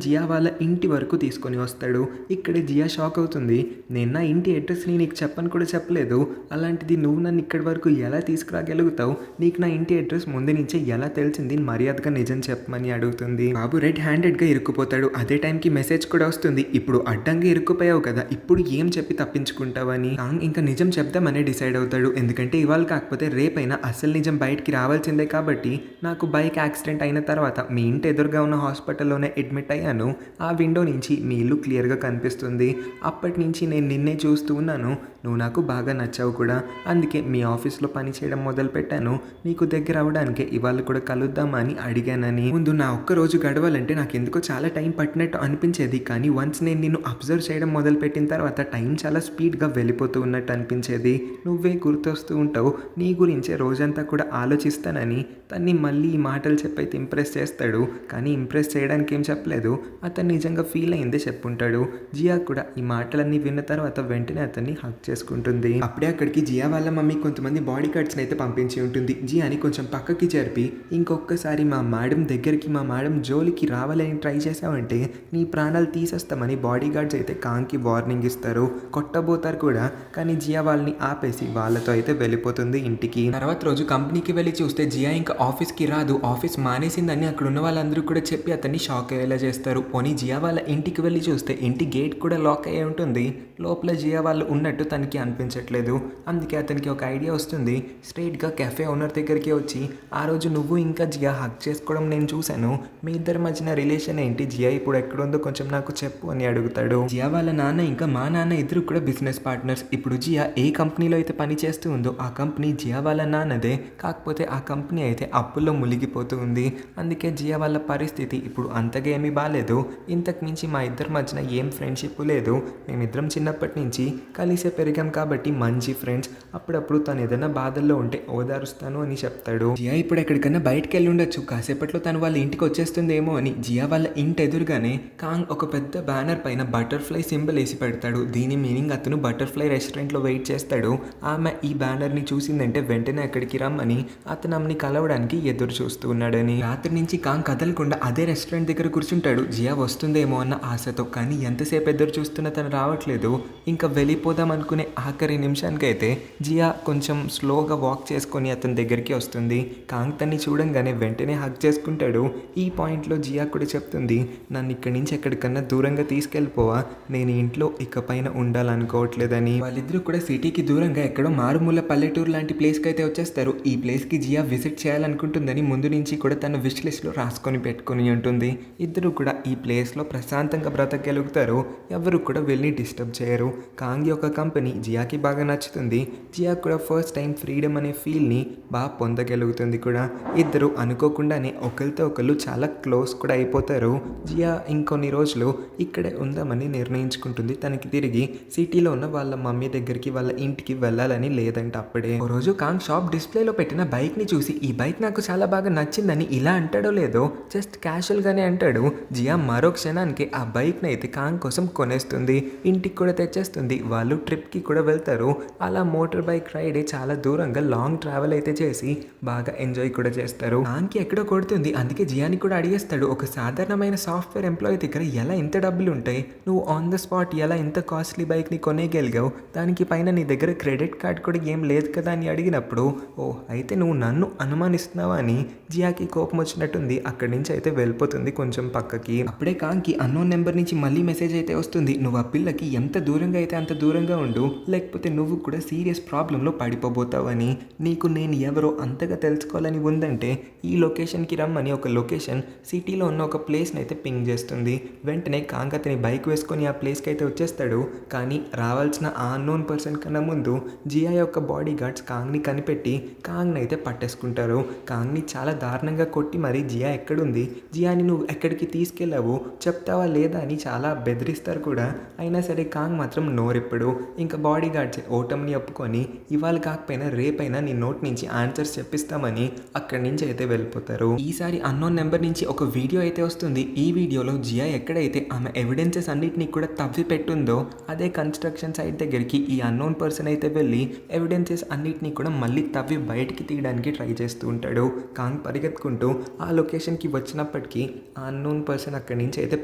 జియా వాళ్ళ ఇంటి వరకు తీసుకొని వస్తాడు. ఇక్కడే జియా షాక్ అవుతుంది. నేను నా ఇంటి అడ్రస్ని నీకు చెప్పని కూడా చెప్పలేదు, అలాంటిది నువ్వు నన్ను ఇక్కడి వరకు ఎలా తీసుకురాగలుగుతావు, నీకు నా ఇంటి అడ్రస్ ముందు నుంచే ఎలా తెలిసింది, మర్యాదగా నిజం చెప్పమని అడుగుతుంది. బాబు రెడ్ హ్యాండెడ్గా ఇరుక్కుపోతాడు. అదే టైంకి మెసేజ్ కూడా వస్తుంది, ఇప్పుడు అడ్డంగా ఇరుక్కుపోయావు కదా, ఇప్పుడు ఏం చెప్పి తప్పించుకుంటావని. కాంగ్ ఇంకా నిజం చెప్దామని డిసైడ్ అవుతాడు. ఎందుకంటే ఇవాళ కాకపోతే రేపైనా అసలు నిజం బయటికి రావాల్సిందే, కాబట్టి నాకు బైక్ యాక్సిడెంట్ అయిన తర్వాత మీ ఇంటి ఎదురుగా ఉన్న హాస్పిటల్లోనే అడ్మిట్ అయ్యాను. ఆ విండో నుంచి మీ ఇల్లు క్లియర్గా కనిపిస్తుంది. అప్పటి నుంచి నేను నిన్నే చూస్తూ ఉన్నాను, నువ్వు నాకు బాగా నచ్చావు కూడా, అందుకే మీ ఆఫీస్లో పని చేయడం మొదలు పెట్టాను, నీకు దగ్గర అవ్వడానికే ఇవాళ కూడా కలుద్దామని అడిగానని. ముందు నా ఒక్క రోజు గడవాలంటే నాకు ఎందుకో చాలా టైం పట్టినట్టు అనిపించేది, కానీ వన్స్ నేను నిన్ను అబ్జర్వ్ చేయడం మొదలుపెట్టిన తర్వాత టైం చాలా స్పీడ్గా వెళ్ళిపోతూ ఉన్నట్టు అనిపించేది. నువ్వే గుర్తొస్తూ ఉంటావు, నీ గురించే రోజంతా కూడా ఆలోచిస్తానని తన్ని మళ్ళీ ఈ మాటలు చెప్పైతే ఇంప్రెస్ చేస్తాడు. కానీ ఇంప్రెస్ చేయడానికి ఏం చెప్పలేదు, అతను నిజంగా ఫీల్ అయిందే చెప్పుంటాడు. జియా కూడా ఈ మాటలన్నీ విన్న తర్వాత వెంటనే అతన్ని హక్ చేసుకుంటుంది. అప్పుడే అక్కడికి జియా వాళ్ళ మమ్మీ కొంతమంది బాడీ గార్డ్స్ని అయితే పంపించి ఉంటుంది. జియాని కొంచెం పక్కకి జరిపి ఇంకొకసారి మా మేడం జోలికి రావాలని ట్రై చేసావంటే నీ ప్రాణాలు తీసేస్తామని బాడీ గార్డ్స్ అయితే కాంగ్కి వార్నింగ్ ఇస్తారు. కొట్టబోతారు కూడా, కానీ జియా వాళ్ళని ఆపేసి వాళ్ళతో అయితే వెళ్ళిపోతుంది ఇంటికి. తర్వాత రోజు కంపెనీకి వెళ్ళి చూస్తే జియా ఇంకా ఆఫీస్కి రాదు, ఆఫీస్ మానేసిందని అక్కడ ఉన్న వాళ్ళందరూ కూడా చెప్పి అతన్ని షాక్ అయ్యేలా చేస్తారు. పోనీ జియా వాళ్ళ ఇంటికి వెళ్ళి చూస్తే ఇంటి గేట్ కూడా లాక్ అయ్యి ఉంటుంది. లోపల జియా వాళ్ళు ఉన్నట్టు తనకి అనిపించట్లేదు. అందుకే అతనికి ఒక ఐడియా వస్తుంది. స్ట్రైట్గా కెఫే ఓనర్ దగ్గరికి వచ్చి, ఆ రోజు నువ్వు ఇంకా జియా హక్ చేసుకోవడం నేను చూశాను, మీ ఇద్దరి మధ్యన రిలేషన్ ఏంటి, జియా ఇప్పుడు ఎక్కడుందో కొంచెం నాకు చెప్పు అని అడుగుతాడు. జియా వాళ్ళ నాన్న ఇంకా మా నాన్న ఇద్దరు కూడా బిజినెస్ పార్ట్నర్స్. ఇప్పుడు జియా ఏ కంపెనీలో అయితే పని చేస్తూ ఉందో ఆ కంపెనీ జియా వాళ్ళ నాన్నదే. కాకపోతే ఆ కంపెనీ అయితే అప్పుల్లో మునిగిపోతూ ఉంది. అందుకే జియా వాళ్ళ పరిస్థితి ఇప్పుడు అంతగా ఏమీ బాగాలేదు. ఇంతకు మించి మా ఇద్దరి మధ్యన ఏం ఫ్రెండ్షిప్ లేదు. మేమిద్దరం చిన్నప్పటి నుంచి కలిసే పెరిగాం కాబట్టి మంచి ఫ్రెండ్స్. అప్పుడప్పుడు తను ఏదైనా బాధల్లో ఉంటే ఓదారుస్తాను అని చెప్తాడు. జియా ఇప్పుడు ఎక్కడికన్నా బయటకు వెళ్ళి ఉండొచ్చు, కాసేపట్లో తను వాళ్ళ ఇంటికి వచ్చేస్తుందేమో అని జియా వాళ్ళ ఇంటి ఎదురుగానే కాంగ్ ఒక పెద్ద బ్యానర్ పైన బటర్ఫ్లై సింబల్ వేసి పెడతాడు. దీని మీనింగ్ అతను బటర్ఫ్లై రెస్టారెంట్లో వెయిట్ చేస్తాడు. ఆమె ఈ బ్యానర్ని చూసిందంటే వెంటనే అక్కడికి రమ్మని అతను ఆమెని కలవడానికి ఎదురు చూస్తూ ఉన్నాడని. రాత్రి నుంచి కాంగ్ కదలకుండా అదే రెస్టారెంట్ దగ్గర కూర్చుంటాడు, జియా వస్తుందేమో అన్న ఆశతో. కానీ ఎంతసేపు ఎదురు చూస్తున్నా తను రావట్లేదు. ఇంకా వెళ్ళిపోదాం అనుకునే ఆఖరి నిమిషానికైతే జియా కొంచెం స్లోగా వాక్ చేసుకొని అతని దగ్గరికి వస్తుంది. కాంగ్ తన్ని చూడంగానే వెంటనే హగ్ చేసుకుంటాడు. ఈ పాయింట్లో జియా కూడా చెప్తుంది, నన్ను ఇక్కడి నుంచి ఎక్కడికన్నా దూరంగా తీసుకెళ్ళిపోవా, నేను ఇంట్లో ఇకపైన ఉండాలనుకోవట్లేదని. వాళ్ళిద్దరూ కూడా సిటీకి దూరంగా ఎక్కడో మారుమూల పల్లెటూరు లాంటి ప్లేస్కి అయితే వచ్చేస్తారు. ఈ ప్లేస్కి జియా విజిట్ చేయాలనుకుంటుందని ముందు నుంచి కూడా తన విష్ లిస్ట్లో రాసుకొని పెట్టుకుని ఉంటుంది. ఇద్దరు కూడా ఈ ప్లేస్లో ప్రశాంతంగా బ్రతకగలుగుతారు. ఎవరు కూడా వెళ్ళి డిస్టర్బ్ చేయరు. కాంగ్ యొక్క కంపెనీ జియాకి బాగా నచ్చుతుంది. జియా కూడా ఫస్ట్ టైం ఫ్రీడమ్ అనే ఫీల్ని బాగా పొందగలుగుతుంది కూడా. ఇద్దరు అనుకోకుండానే ఒకరితో ఒకరు చాలా క్లోజ్ కూడా అయిపోతారు. జియా ఇంకొన్ని రోజులు ఇక్కడే ఉందామని నిర్ణయించుకుంటుంది. తనకి తిరిగి సిటీలో ఉన్న వాళ్ళ మమ్మీ దగ్గరికి వాళ్ళ ఇంటికి వెళ్ళాలని లేదంట. అప్పుడే ఓ రోజు కాంగ్ షాప్ డిస్ప్లేలో పెట్టిన బైక్ని చూసి ఈ బైక్ నాకు చాలా బాగా నచ్చిందని ఇలా అంటాడో లేదో జస్ట్ క్యాషువల్గానే అంటాడు. జియా మరో క్షణానికి ఆ బైక్ని అయితే కాంగ్ కోసం కొనేస్తుంది, ఇంటికి కూడా తెచ్చేస్తుంది. వాళ్ళు ట్రిప్కి కూడా వెళ్తారు. అలా మోటార్ బైక్ రైడ్ చాలా దూరంగా లాంగ్ ట్రావెల్ అయితే చేసి బాగా ఎంజాయ్ కూడా చేస్తారు. కాంగ్కి ఎక్కడో కొడుతుంది. అందుకే జియాని కూడా అడిగేస్తాడు, ఒక సాధారణమైన సాఫ్ట్వేర్ ఎంప్లాయీ దగ్గర ఎలా ఇంత డబ్బులు ఉంటాయి, నువ్వు ఆన్ ద స్పాట్ ఎలా ఇంత కాస్ట్లీ బైక్ని కొనేయగలిగావు, దానికి పైన నీ దగ్గర క్రెడిట్ కార్డ్ కూడా ఏం లేదు కదా అని అడిగినప్పుడు, ఓ అయితే నువ్వు నన్ను అనుమానిస్తున్నావా అని జియాకి కోపం వచ్చినట్టుంది. అక్కడి నుంచి అయితే వెళ్ళిపోతుంది కొంచెం పక్కకి. అప్పుడే కాంగ్కి అన్నోన్ నెంబర్ నుంచి మళ్ళీ మెసేజ్ అయితే వస్తుంది, నువ్వు ఆ పిల్లకి ఎంత దూరంగా అయితే అంత దూరంగా ఉండు, లేకపోతే నువ్వు కూడా సీరియస్ ప్రాబ్లంలో పడిపోబోతావని. నీకు నేను ఎవరో అంతగా తెలుసుకోవాలని ఉందంటే ఈ లొకేషన్కి రమ్మని ఒక లొకేషన్ సిటీలో ఉన్న ఒక ప్లేస్ని అయితే పింగ్ చేస్తుంది. వెంటనే కాంగ్ అతని బైక్ వేసుకొని ఆ ప్లేస్కి అయితే వచ్చేస్తాడు. కానీ రావాల్సిన ఆ అన్నోన్ పర్సన్ కన్నా ముందు జియా యొక్క బాడీ గార్డ్స్ కాంగ్ని కనిపెట్టి కాంగ్ని అయితే పట్టేసుకుంటారు. కాంగ్ని చాలా దారుణంగా కొట్టి మరి జియా ఎక్కడుంది, జియాని నువ్వు ఎక్కడికి తీసుకెళ్ళావు చెప్తావా లేదా అని చాలా బెదిరిస్తారు కూడా. అయినా సరే కాంగ్ మాత్రం నోరెప్పుడు. ఇంకా బాడీ గార్డ్స్ ఓటమిని ఒప్పుకొని ఇవాళ కాకపోయినా రేపైనా నీ నోట్ నుంచి ఆన్సర్స్ చెప్పిస్తామని అక్కడి నుంచి అయితే వెళ్ళిపోతారు. ఈసారి అన్నోన్ నెంబర్ నుంచి ఒక వీడియో అయితే వస్తుంది. ఈ వీడియోలో జియా ఎక్కడైతే ఆమె ఎవిడెన్సెస్ అన్నిటినీ కూడా తవ్వి పెట్టుందో అదే కన్స్ట్రక్షన్ సైట్ దగ్గరికి ఈ అన్నోన్ పర్సన్ అయితే వెళ్ళి ఎవిడెన్సెస్ అన్నిటినీ కూడా మళ్ళీ తవ్వి బయటికి తీయడానికి ట్రై చేస్తూ ఉంటాడు. కాంగ్ పరిగెత్తుకుంటూ ఆ లొకేషన్కి వచ్చినప్పటికీ ఆ అన్నోన్ పర్సన్ అక్కడి నుంచి అయితే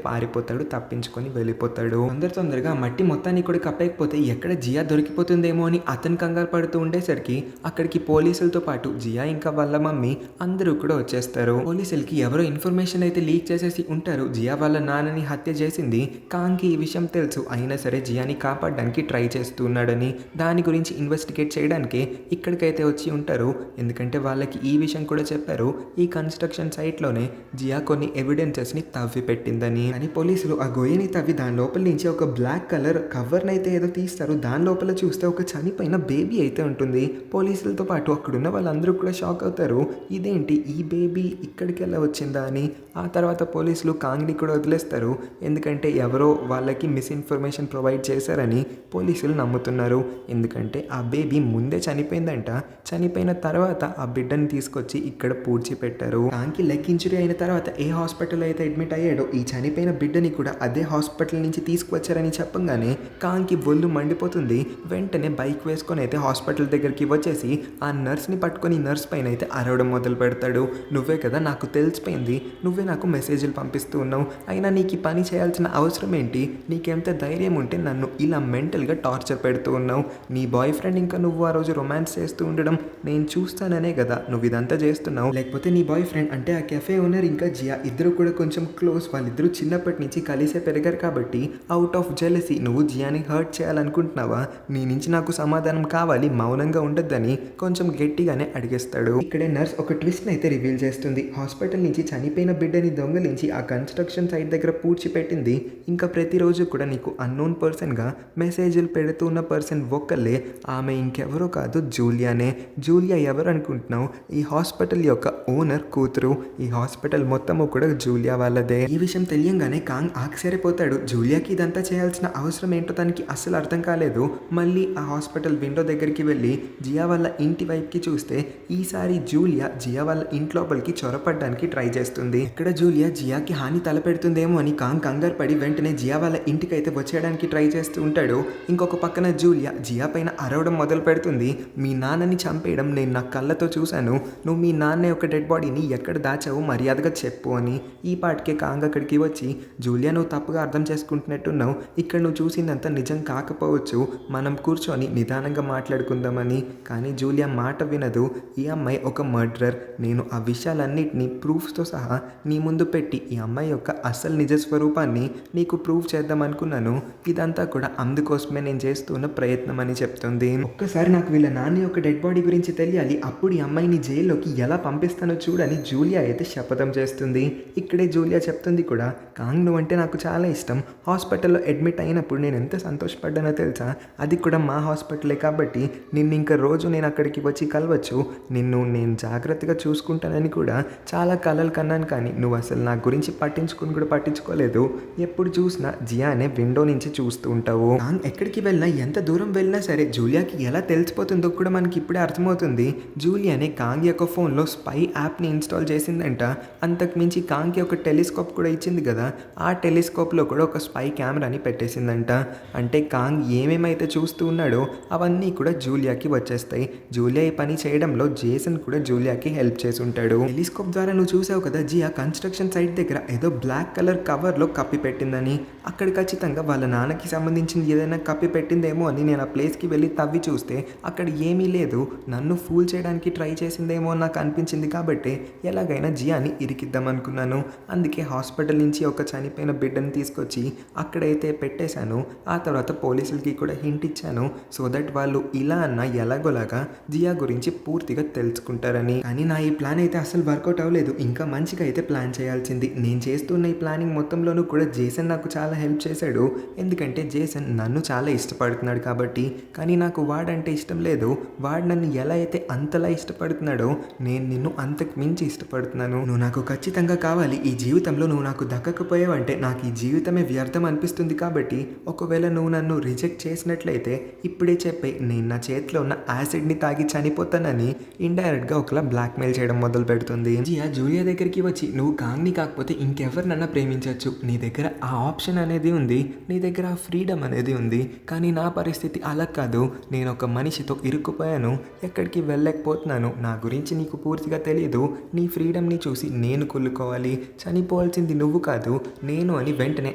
పారిపోతాడు, తప్పించుకొని వెళ్ళిపోతాడు. తొందరగా మట్టి మొత్తాన్ని కూడా కప్పకపోతే ఎక్కడ జియా దొరికిపోతుందేమో అని అతను కంగారు పడుతూ ఉండేసరికి అక్కడికి పోలీసులతో పాటు జియా ఇంకా వాళ్ళ మమ్మీ అందరూ కూడా వచ్చేస్తారు. పోలీసులకి ఎవరో ఇన్ఫర్మేషన్ అయితే లీక్ చేసేసి ఉంటారు, జియా వాళ్ళ నాన్నని హత్య చేసింది కాంగ్కి ఈ విషయం తెలుసు. అయినా సరే జియాని కాపాడడానికి ట్రై చేస్తూ ఉన్నాడని, దాని గురించి ఇన్వెస్టిగేట్ చేయడానికి ఇక్కడికైతే వచ్చి ఉంటారు. ఎందుకంటే వాళ్ళకి ఈ విషయం కూడా చెప్పారు, ఈ కన్స్ట్రక్షన్ సైట్లోనే జియా కొన్ని ఎవిడెన్సెస్ని తవ్వి పెట్టిందని. అని పోలీసులు ఆ గొయ్యని తవ్వి దాని లోపల నుంచి ఒక బ్లాక్ కలర్ కవర్ని అయితే ఏదో తీస్తారు. దాని లోపల చూస్తే ఒక చనిపోయిన బేబీ అయితే ఉంటుంది. పోలీసులతో పాటు అక్కడున్న వాళ్ళందరూ కూడా షాక్ అవుతారు, ఇదేంటి ఈ బేబీ ఇక్కడికి ఎలా వచ్చిందా అని. ఆ తర్వాత పోలీసులు కాంగ్ని కూడా వదిలేస్తారు, ఎందుకంటే ఎవరో వాళ్ళకి మిస్ఇన్ఫర్మేషన్ ప్రొవైడ్ చేశారని పోలీసులు నమ్ముతున్నారు. ఎందుకంటే ఆ బేబీ ముందే చనిపోయిందంట. చనిపోయిన తర్వాత ఆ బిడ్డని తీసుకొచ్చి ఇక్కడ పూడ్చిపెట్టారు. కాంగ్కి లెగ్ ఇంజరీ అయిన తర్వాత ఏ హాస్పిటల్ అయితే అడ్మిట్ అయ్యాడో ఈ చనిపోయిన బిడ్డని కూడా అదే హాస్పిటల్ నుంచి తీసుకువచ్చారని చెప్పంగానే కాంగ్కి ఒళ్ళు మండిపోతుంది. వెంటనే బైక్ వేసుకొని అయితే హాస్పిటల్ దగ్గరికి వచ్చేసి ఆ నర్స్ని పట్టుకొని నర్స్ పైన అయితే అరవడం మొదలు పెడతాడు. నువ్వే కదా, నాకు తెలిసిపోయింది, నువ్వే నాకు మెసేజ్లు పంపిస్తూ ఉన్నావు, అయినా నీకు ఈ పని చేయాల్సిన అవసరం ఏంటి, నీకెంత ధైర్యం ఉంటే నన్ను ఇలా మెంటల్గా టార్చర్ పెడుతూ ఉన్నావు, నీ బాయ్ ఫ్రెండ్ ఇంకా నువ్వు ఆ రోజు రొమాన్స్ చేస్తూ ఉండడం నేను చూస్తాననే కదా నువ్వు ఇదంతా చేస్తున్నావు, లేకపోతే నీ బాయ్ ఫ్రెండ్ అంటే ఆ కెఫే ఓనర్ ఇంకా జియా ఇద్దరు కూడా కొంచెం క్లోజ్, వాళ్ళిద్దరూ చిన్నప్పటి నుంచి కలిసే పెరిగారు కాబట్టి అవుట్ ఆఫ్ జెలసీ నువ్వు జియాని హర్ట్ చేయాలనుకుంటున్నావా, నీ నుంచి నాకు సమాధానం కావాలి, మౌనంగా ఉండొద్దని కొంచెం గట్టిగానే అడిగేస్తాడు. ఇక్కడే నర్స్ ఒక ట్విస్ట్ అయితే రివీల్ చేస్తుంది. హాస్పిటల్ నుంచి చనిపోయిన బిడ్డని దొంగలించి ఆ కన్స్ట్రక్షన్ సైట్ దగ్గర పూడ్చిపెట్టింది ఇంకా ప్రతిరోజు కూడా నీకు అన్నోన్ పర్సన్గా మెసేజ్లు పెడుతున్న పర్సన్ ఒక్కలే, ఆమె ఇంకెవరో కాదు, జూలియానే. జూలియా ఎవరు అనుకుంటున్నావు, ఈ హాస్పిటల్ యొక్క ఓనర్ కూతురు, ఈ హాస్పిటల్ మొత్తము కూడా జూలియా వాళ్ళదే. ఈ విషయం తెలియంగానే కాంగ్ ఆశ్చర్యపోతాడు. జూలియాకి ఇదంతా చేయాల్సిన అవసరం ఏంటో తనకి అస్సలు అర్థం కాలేదు. మళ్ళీ ఆ హాస్పిటల్ విండో దగ్గరికి వెళ్ళి జియా వాళ్ళ ఇంటి వైపుకి చూస్తే ఈసారి జూలియా జియా వాళ్ళ ఇంట్లోపలికి చొరపడడానికి ట్రై చేస్తుంది. ఇక్కడ జూలియా జియాకి హాని తలపెడుతుందేమో అని కాంగ్ కంగారు పడి వెంటనే జియా వాళ్ళ ఇంటికి అయితే వచ్చేయడానికి ట్రై చేస్తూ ఉంటాడు. ఇంకొక పక్కన జూలియా జియా పైన అరవడం మొదలు పెడుతుంది. మీ నాన్నని చంపేయడం నేను నా కళ్ళతో చూశాను, నువ్వు మీ నాన్న యొక్క డెడ్ బాడీని ఎక్కడ దాచావు మర్యాదగా చెప్పు అని. ఈ పాటికే కాంగ్ అక్కడికి వచ్చి జూలియా నువ్వు తప్పుగా అర్థం చేసుకుంటున్నట్టున్నావు, ఇక్కడ నువ్వు చూసిందంతా నిజం కాకపోవచ్చు, మనం కూర్చొని నిదానంగా మాట్లాడుకుందామని. కానీ జూలియా మాట వినదు. ఈ అమ్మాయి ఒక మర్డరర్, నేను ఆ విషయాలన్నింటినీ ప్రూఫ్స్తో సహా నీ ముందు పెట్టి ఈ అమ్మాయి యొక్క అసలు నిజ స్వరూపాన్ని నీకు ప్రూఫ్ చేద్దాం అనుకున్నాను, ఇదంతా కూడా అందుకోసమే నేను చేస్తున్న ప్రయత్నం అని చెప్తుంది. ఒక్కసారి నాకు వీళ్ళ నాన్న యొక్క డెడ్ బాడీ గురించి తెలియాలి, అప్పుడు ఈ అమ్మాయిని జైల్లోకి ఎలా పంపిస్తానో చూడని జూలియా అయితే శపథం చేస్తుంది. ఇక్కడే జూలియా చెప్తుంది కూడా, కాంగ్ నువ్వంటే నాకు చాలా ఇష్టం, హాస్పిటల్లో అడ్మిట్ అయినప్పుడు నేను ఎంత సంతోషపడ్డానో తెలుసా, అది కూడా మా హాస్పిటలే కాబట్టి నిన్ను ఇంకా రోజు నేను అక్కడికి వచ్చి కలవచ్చు, నిన్ను నేను జాగ్రత్తగా చూసుకుంటానని కూడా చాలా కలలు కన్నాను, కానీ నువ్వు అసలు నా గురించి పట్టించుకుని కూడా పట్టించుకోలేదు, ఎప్పుడు చూసినా జియానే విండో నుంచి చూస్తూ ఉంటావు. కాంగ్ ఎక్కడికి వెళ్ళినా ఎంత దూరం వెళ్ళినా సరే జూలియాకి ఎలా తెలిసిపోతుందో కూడా మనకి ఇప్పుడే అర్థమవుతుంది. జూలియానే కాంగ్ యొక్క ఫోన్లో స్పై యాప్ని ఇన్స్టాల్ చేసిందంట. అంతకుమించి కాంగ్కి ఒక టెలిస్కోప్ కూడా ఇచ్చింది కదా, ఆ టెలిస్కోప్లో కూడా ఒక స్పై కెమెరాని పెట్టేసిందంట. అంటే కాంగ్ ఏమేమైతే చూస్తూ ఉన్నాడో అవన్నీ కూడా జూలియాకి వచ్చేస్తాయి. జూలియా ఈ పని చేయడంలో జేసన్ కూడా జూలియాకి హెల్ప్ చేసి ఉంటాడు. టెలిస్కోప్ ద్వారా నువ్వు చూసావు కదా, జియా కన్స్ట్రక్షన్ సైట్ దగ్గర ఏదో బ్లాక్ కలర్ కవర్లో కప్పి పెట్టిందని, అక్కడ ఖచ్చితంగా వాళ్ళ నాన్నకి సంబంధించింది ఏదైనా కప్పి పెట్టిందేమో అని నేను ఆ ప్లేస్కి వెళ్ళి తవ్వి చూస్తే అక్కడ ఏమీ లేదు, నన్ను ఫూల్ చేయడానికి ట్రై చేసిందేమో నాకు అనిపించింది కాబట్టి ఎలాగైనా జియాని ఇరికిద్దాం అనుకున్నాను. అందుకే హాస్పిటల్ నుంచి ఒక చనిపోయిన బిడ్డను తీసుకొచ్చి అక్కడైతే పెట్టేశాను. ఆ తర్వాత పోలీసులకి కూడా హింట్ ఇచ్చాను, సో దట్ వాళ్ళు ఇలా అన్న ఎలాగోలాగా జియా గురించి పూర్తిగా తెలుసుకుంటారని. కానీ నా ఈ ప్లాన్ అయితే అసలు వర్కౌట్ అవ్వలేదు, ఇంకా మంచిగా అయితే ప్లాన్ చేయాల్సింది. నేను చేస్తున్న ఈ ప్లానింగ్ మొత్తంలోనూ కూడా జేసన్ నాకు చాలా హెల్ప్ చేశాడు, ఎందుకంటే జేసన్ నన్ను చాలా ఇష్టపడుతున్నాడు కాబట్టి. కానీ నాకు వాడంటే ఇష్టం లేదు, వాడు నన్ను ఎలా అయితే అంతలా ఇష్టపడుతున్నాడో నేను నిన్ను అంతకు మించి ఇష్టపడుతున్నాను, నువ్వు నాకు ఖచ్చితంగా కావాలి, ఈ జీవితంలో నువ్వు నాకు దక్కకపోయావంటే నాకు ఈ జీవితమే వ్యర్థం అనిపిస్తుంది, కాబట్టి ఒకవేళ నువ్వు నన్ను రిజెక్ట్ చేసినట్లయితే ఇప్పుడే చెప్పే, నేను నా చేతిలో ఉన్న యాసిడ్ని తాగి చనిపోతానని ఇండైరెక్ట్గా ఒకలా బ్లాక్మెయిల్ చేయడం మొదలు పెడుతుంది. జియా జూలియా దగ్గరికి వచ్చి నువ్వు కాంగ్ని కాకపోతే ఇంకెవరినన్నా ప్రేమించవచ్చు, నీ దగ్గర ఆ ఆప్షన్ అనేది ఉంది, నీ దగ్గర ఆ ఫ్రీడమ్ అనేది ఉంది, కానీ నా పరిస్థితి అలా కాదు, నేను ఒక మనిషితో ఇరుక్కుపోయాను, ఎక్కడికి వెళ్ళలేకపోతున్నాను, నా గురించి నీకు పూర్తిగా తెలియదు, నీ ఫ్రీడమ్ని చూసి నేను కొల్లుకోవాలి, చనిపోవాల్సింది నువ్వు కాదు నేను అని వెంటనే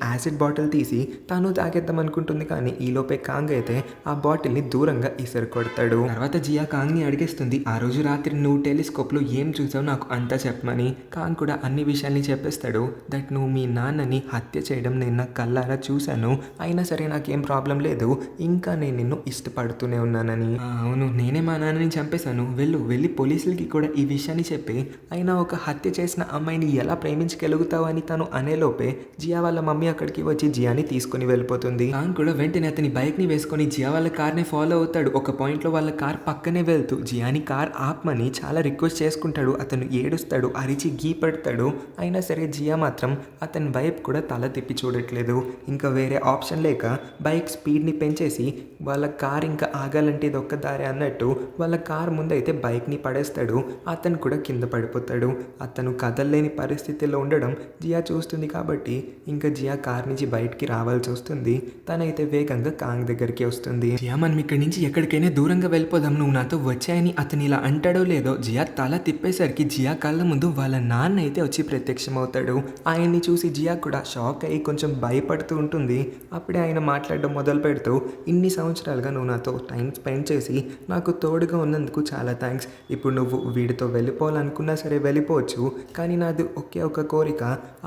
యాసిడ్ బాటిల్ తీసి తాను తాగేద్దాం అనుకుంటుంది. కానీ ఈలోపే కాంగ్ అయితే ఆ బాటిల్ని దూరంగా ఇసరు కొడతాడు. తర్వాత జియా కాంగ్ని అడిగేస్తుంది, ఆ రోజు రాత్రి నువ్వు టెలిస్కోప్లో ఏం చూసావు నాకు అంతా చెప్పమని. కాంగ్ కూడా అన్ని విషయాల్ని చెప్పేస్తాడు. దట్ నువ్వు మీ నాన్నని హత్య చేయడం నేను నా కళ్ళారా చూశాను, అయినా సరే నాకేం ప్రాబ్లం లేదు, ఇంకా నేను నిన్ను ఇష్టపడుతూనే ఉన్నానని. అవును, నేనే మా నాన్నని చంపేశాను, వెళ్ళి పోలీసులకి కూడా ఈ విషయాన్ని చెప్పి, అయినా ఒక హత్య చేసిన అమ్మాయిని ఎలా ప్రేమించగలుగుతావు అని తను అనేలోపే జియా వాళ్ళ మమ్మీ అక్కడికి వచ్చి జియాని తీసుకుని వెళ్ళిపోతుంది. కాంగ్ కూడా వెంటనే అతని బైక్ని వేసుకొని జియా వాళ్ళ కార్ని ఫాలో అవుతాడు. ఒక పాయింట్లో వాళ్ళ కార్ పక్కనే వెళ్తూ జియాని కార్ ఆపమని చాలా రిక్వెస్ట్ చేసుకుంటాడు. అతను ఏడుస్తాడు, అరిచి గీ పెడతాడు, అయినా సరే జియా మాత్రం అతని వైపు కూడా తల తిప్పి చూడట్లేదు. ఇంకా వేరే ఆప్షన్ లేక బైక్ స్పీడ్ని పెంచేసి వాళ్ళ కార్ ఇంకా ఆగాలంటే ఇది ఒక్క దారి అన్నట్టు వాళ్ళ కార్ ముందైతే బైక్ని పడేస్తాడు. అతను కూడా కింద పడిపోతాడు. అతను కదలలేని పరిస్థితిలో ఉండడం జియా చూస్తుంది కాబట్టి ఇంకా జియా కార్ నుంచి బయటికి రావాల్సి వస్తుంది. తనైతే వేగంగా కాంగ్ దగ్గరికి వస్తుంది. జియా మనం ఇక్కడి నుంచి ఎక్కడికైనా దూరంగా వెళ్ళిపోదాం, నువ్వు నాతో వచ్చాయని అతను ఇలా అంటాడో లేదో జియా తల తిప్పేసరికి జియా కళ్ళ ముందు వాళ్ళ నాన్న అయితే వచ్చి ప్రత్యక్షమవుతాడు. ఆయన్ని చూసి జియా కూడా షాక్ అయ్యి కొంచెం భయపడుతూ ఉంటుంది. అప్పుడే ఆయన మాట్లాడడం మొదలు పెడుతూ, ఇన్ని సంవత్సరాలుగా నువ్వు నాతో టైం స్పెండ్ చేసి నాకు తోడుగా ఉన్నందుకు చాలా థ్యాంక్స్. ఇప్పుడు నువ్వు వీడితో వెళ్ళిపోవాలనుకున్నా సరే వెళ్ళిపోవచ్చు, కానీ నాది ఒకే ఒక కోరిక,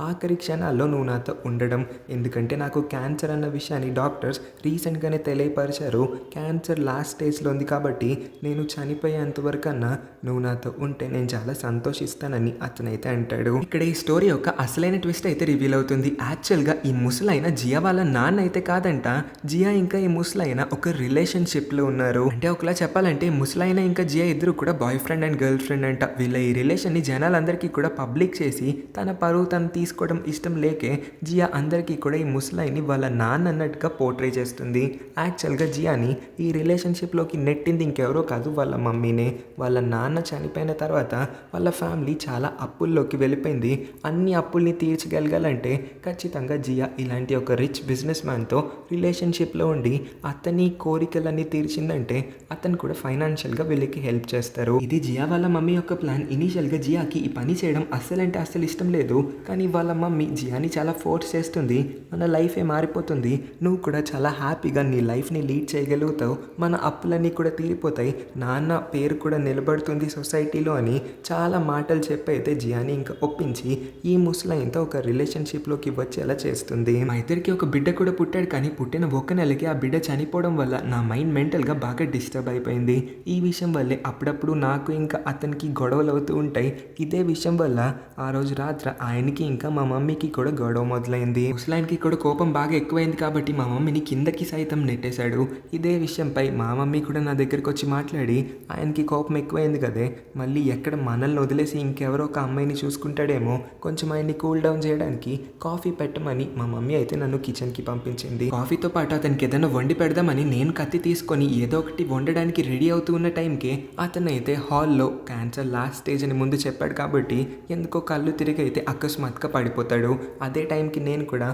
ఆఖరి క్షణాల్లో నువ్వు నాతో ఉండడం. ఎందుకంటే నాకు క్యాన్సర్ అన్న విషయాన్ని డాక్టర్స్ రీసెంట్గానే తెలియపరిచారు. క్యాన్సర్ లాస్ట్ స్టేజ్లో ఉంది కాబట్టి నేను చనిపోయేంత వరకన్నా నువ్వు నాతో ఉంటే నేను చాలా సంతోషిస్తానని అతనైతే అంటాడు. ఇక్కడ ఈ స్టోరీ యొక్క అసలైన ట్విస్ట్ అయితే రివీల్ అవుతుంది. యాక్చువల్గా ఈ ముసలైన జియా వాళ్ళ నాన్న అయితే కాదంట. జియా ఇంకా ఈ ముసలైన ఒక రిలేషన్షిప్లో ఉన్నారు. అంటే ఒకలా చెప్పాలంటే ముసలైన ఇంకా జియా ఇద్దరు కూడా boy friend and girl friend అంట. వీళ్ళ ఈ రిలేషన్ని జనాలందరికీ కూడా పబ్లిక్ చేసి తన పరువు తను తీసుకోవడం ఇష్టం లేకే జియా అందరికీ కూడా ఈ ముసలైని వాళ్ళ నాన్న అన్నట్టుగా పోర్ట్రే చేస్తుంది. యాక్చువల్గా జియాని ఈ రిలేషన్షిప్లోకి నెట్టింది ఇంకెవరో కాదు, వాళ్ళ మమ్మీనే. వాళ్ళ నాన్న చనిపోయిన తర్వాత వాళ్ళ ఫ్యామిలీ చాలా అప్పుల్లోకి వెళ్ళిపోయింది. అన్ని అప్పుల్ని తీర్చగలగాలంటే ఖచ్చితంగా జియా ఇలాంటి ఒక రిచ్ బిజినెస్ మ్యాన్తో రిలేషన్షిప్లో ఉండి అతని కోరికలన్నీ తీర్చిందంటే అతను కూడా ఫైనాన్షియల్గా వీళ్ళకి హెల్ప్ చేస్తారు. ఇది జియా వాళ్ళ మమ్మీ యొక్క ప్లాన్. ఇనీషియల్గా జియాకి ఈ పని చేయడం అస్సలంటే అస్సలు ఇష్టం లేదు, కానీ వాళ్ళ మమ్మీ జియాని చాలా ఫోర్స్ చేస్తుంది. మన లైఫే మారిపోతుంది, నువ్వు కూడా చాలా హ్యాపీగా నీ లైఫ్ని లీడ్ చేయగలుగుతావు, మన అప్పులన్నీ కూడా తీరిపోతాయి, నాన్న పేరు కూడా నిలబడుతుంది సొసైటీలో అని చాలా మాటలు చెప్పి అయితే జియాని ఇంకా ఒప్పించి ఈ ముసలైన్తో ఒక రిలేషన్షిప్లోకి వచ్చేలా చేస్తుంది. మా ఇద్దరికి ఒక బిడ్డ కూడా పుట్టాడు, కానీ పుట్టిన ఒక నెలకి ఆ బిడ్డ చనిపోవడం వల్ల నా మైండ్ మెంటల్గా బాగా డిస్టర్బ్ అయిపోయింది. ఈ విషయం వల్లే అప్పుడప్పుడు నాకు ఇంకా అతనికి గొడవలు అవుతూ ఉంటాయి. ఇదే విషయం వల్ల ఆ రోజు రాత్రి ఆయనకి ఇంకా మా మమ్మీకి కూడా గొడవ మొదలైంది. ముసలాయనకి కూడా కోపం బాగా ఎక్కువైంది కాబట్టి మా మమ్మీని కిందకి సైతం నెట్టేశాడు. ఇదే విషయంపై మా మమ్మీ కూడా నా దగ్గరికి వచ్చి మాట్లాడి, ఆయనకి కోపం ఎక్కువైంది కదే, మళ్ళీ ఎక్కడ మనల్ని వదిలేసి ఇంకెవరో ఒక అమ్మాయిని చూసుకుంటాడేమో, కొంచెం ఆయన్ని కూల్ డౌన్ చేయడానికి కాఫీ పెట్టమని మా మమ్మీ అయితే నన్ను కిచెన్కి పంపించింది. కాఫీతో పాటు అతనికి ఏదైనా వండి పెడదామని నేను కత్తి తీసుకొని ఏదో ఒకటి వండడానికి రెడీ అవుతూ ఉన్న టైంకి అతనైతే హాల్లో క్యాన్సర్ లాస్ట్ స్టేజ్ అని ముందు చెప్పాడు కాబట్టి ఎందుకో కళ్ళు తిరిగి అయితే అకస్మాత్తుగా పడిపోతాడు. అదే టైంకి నేను కూడా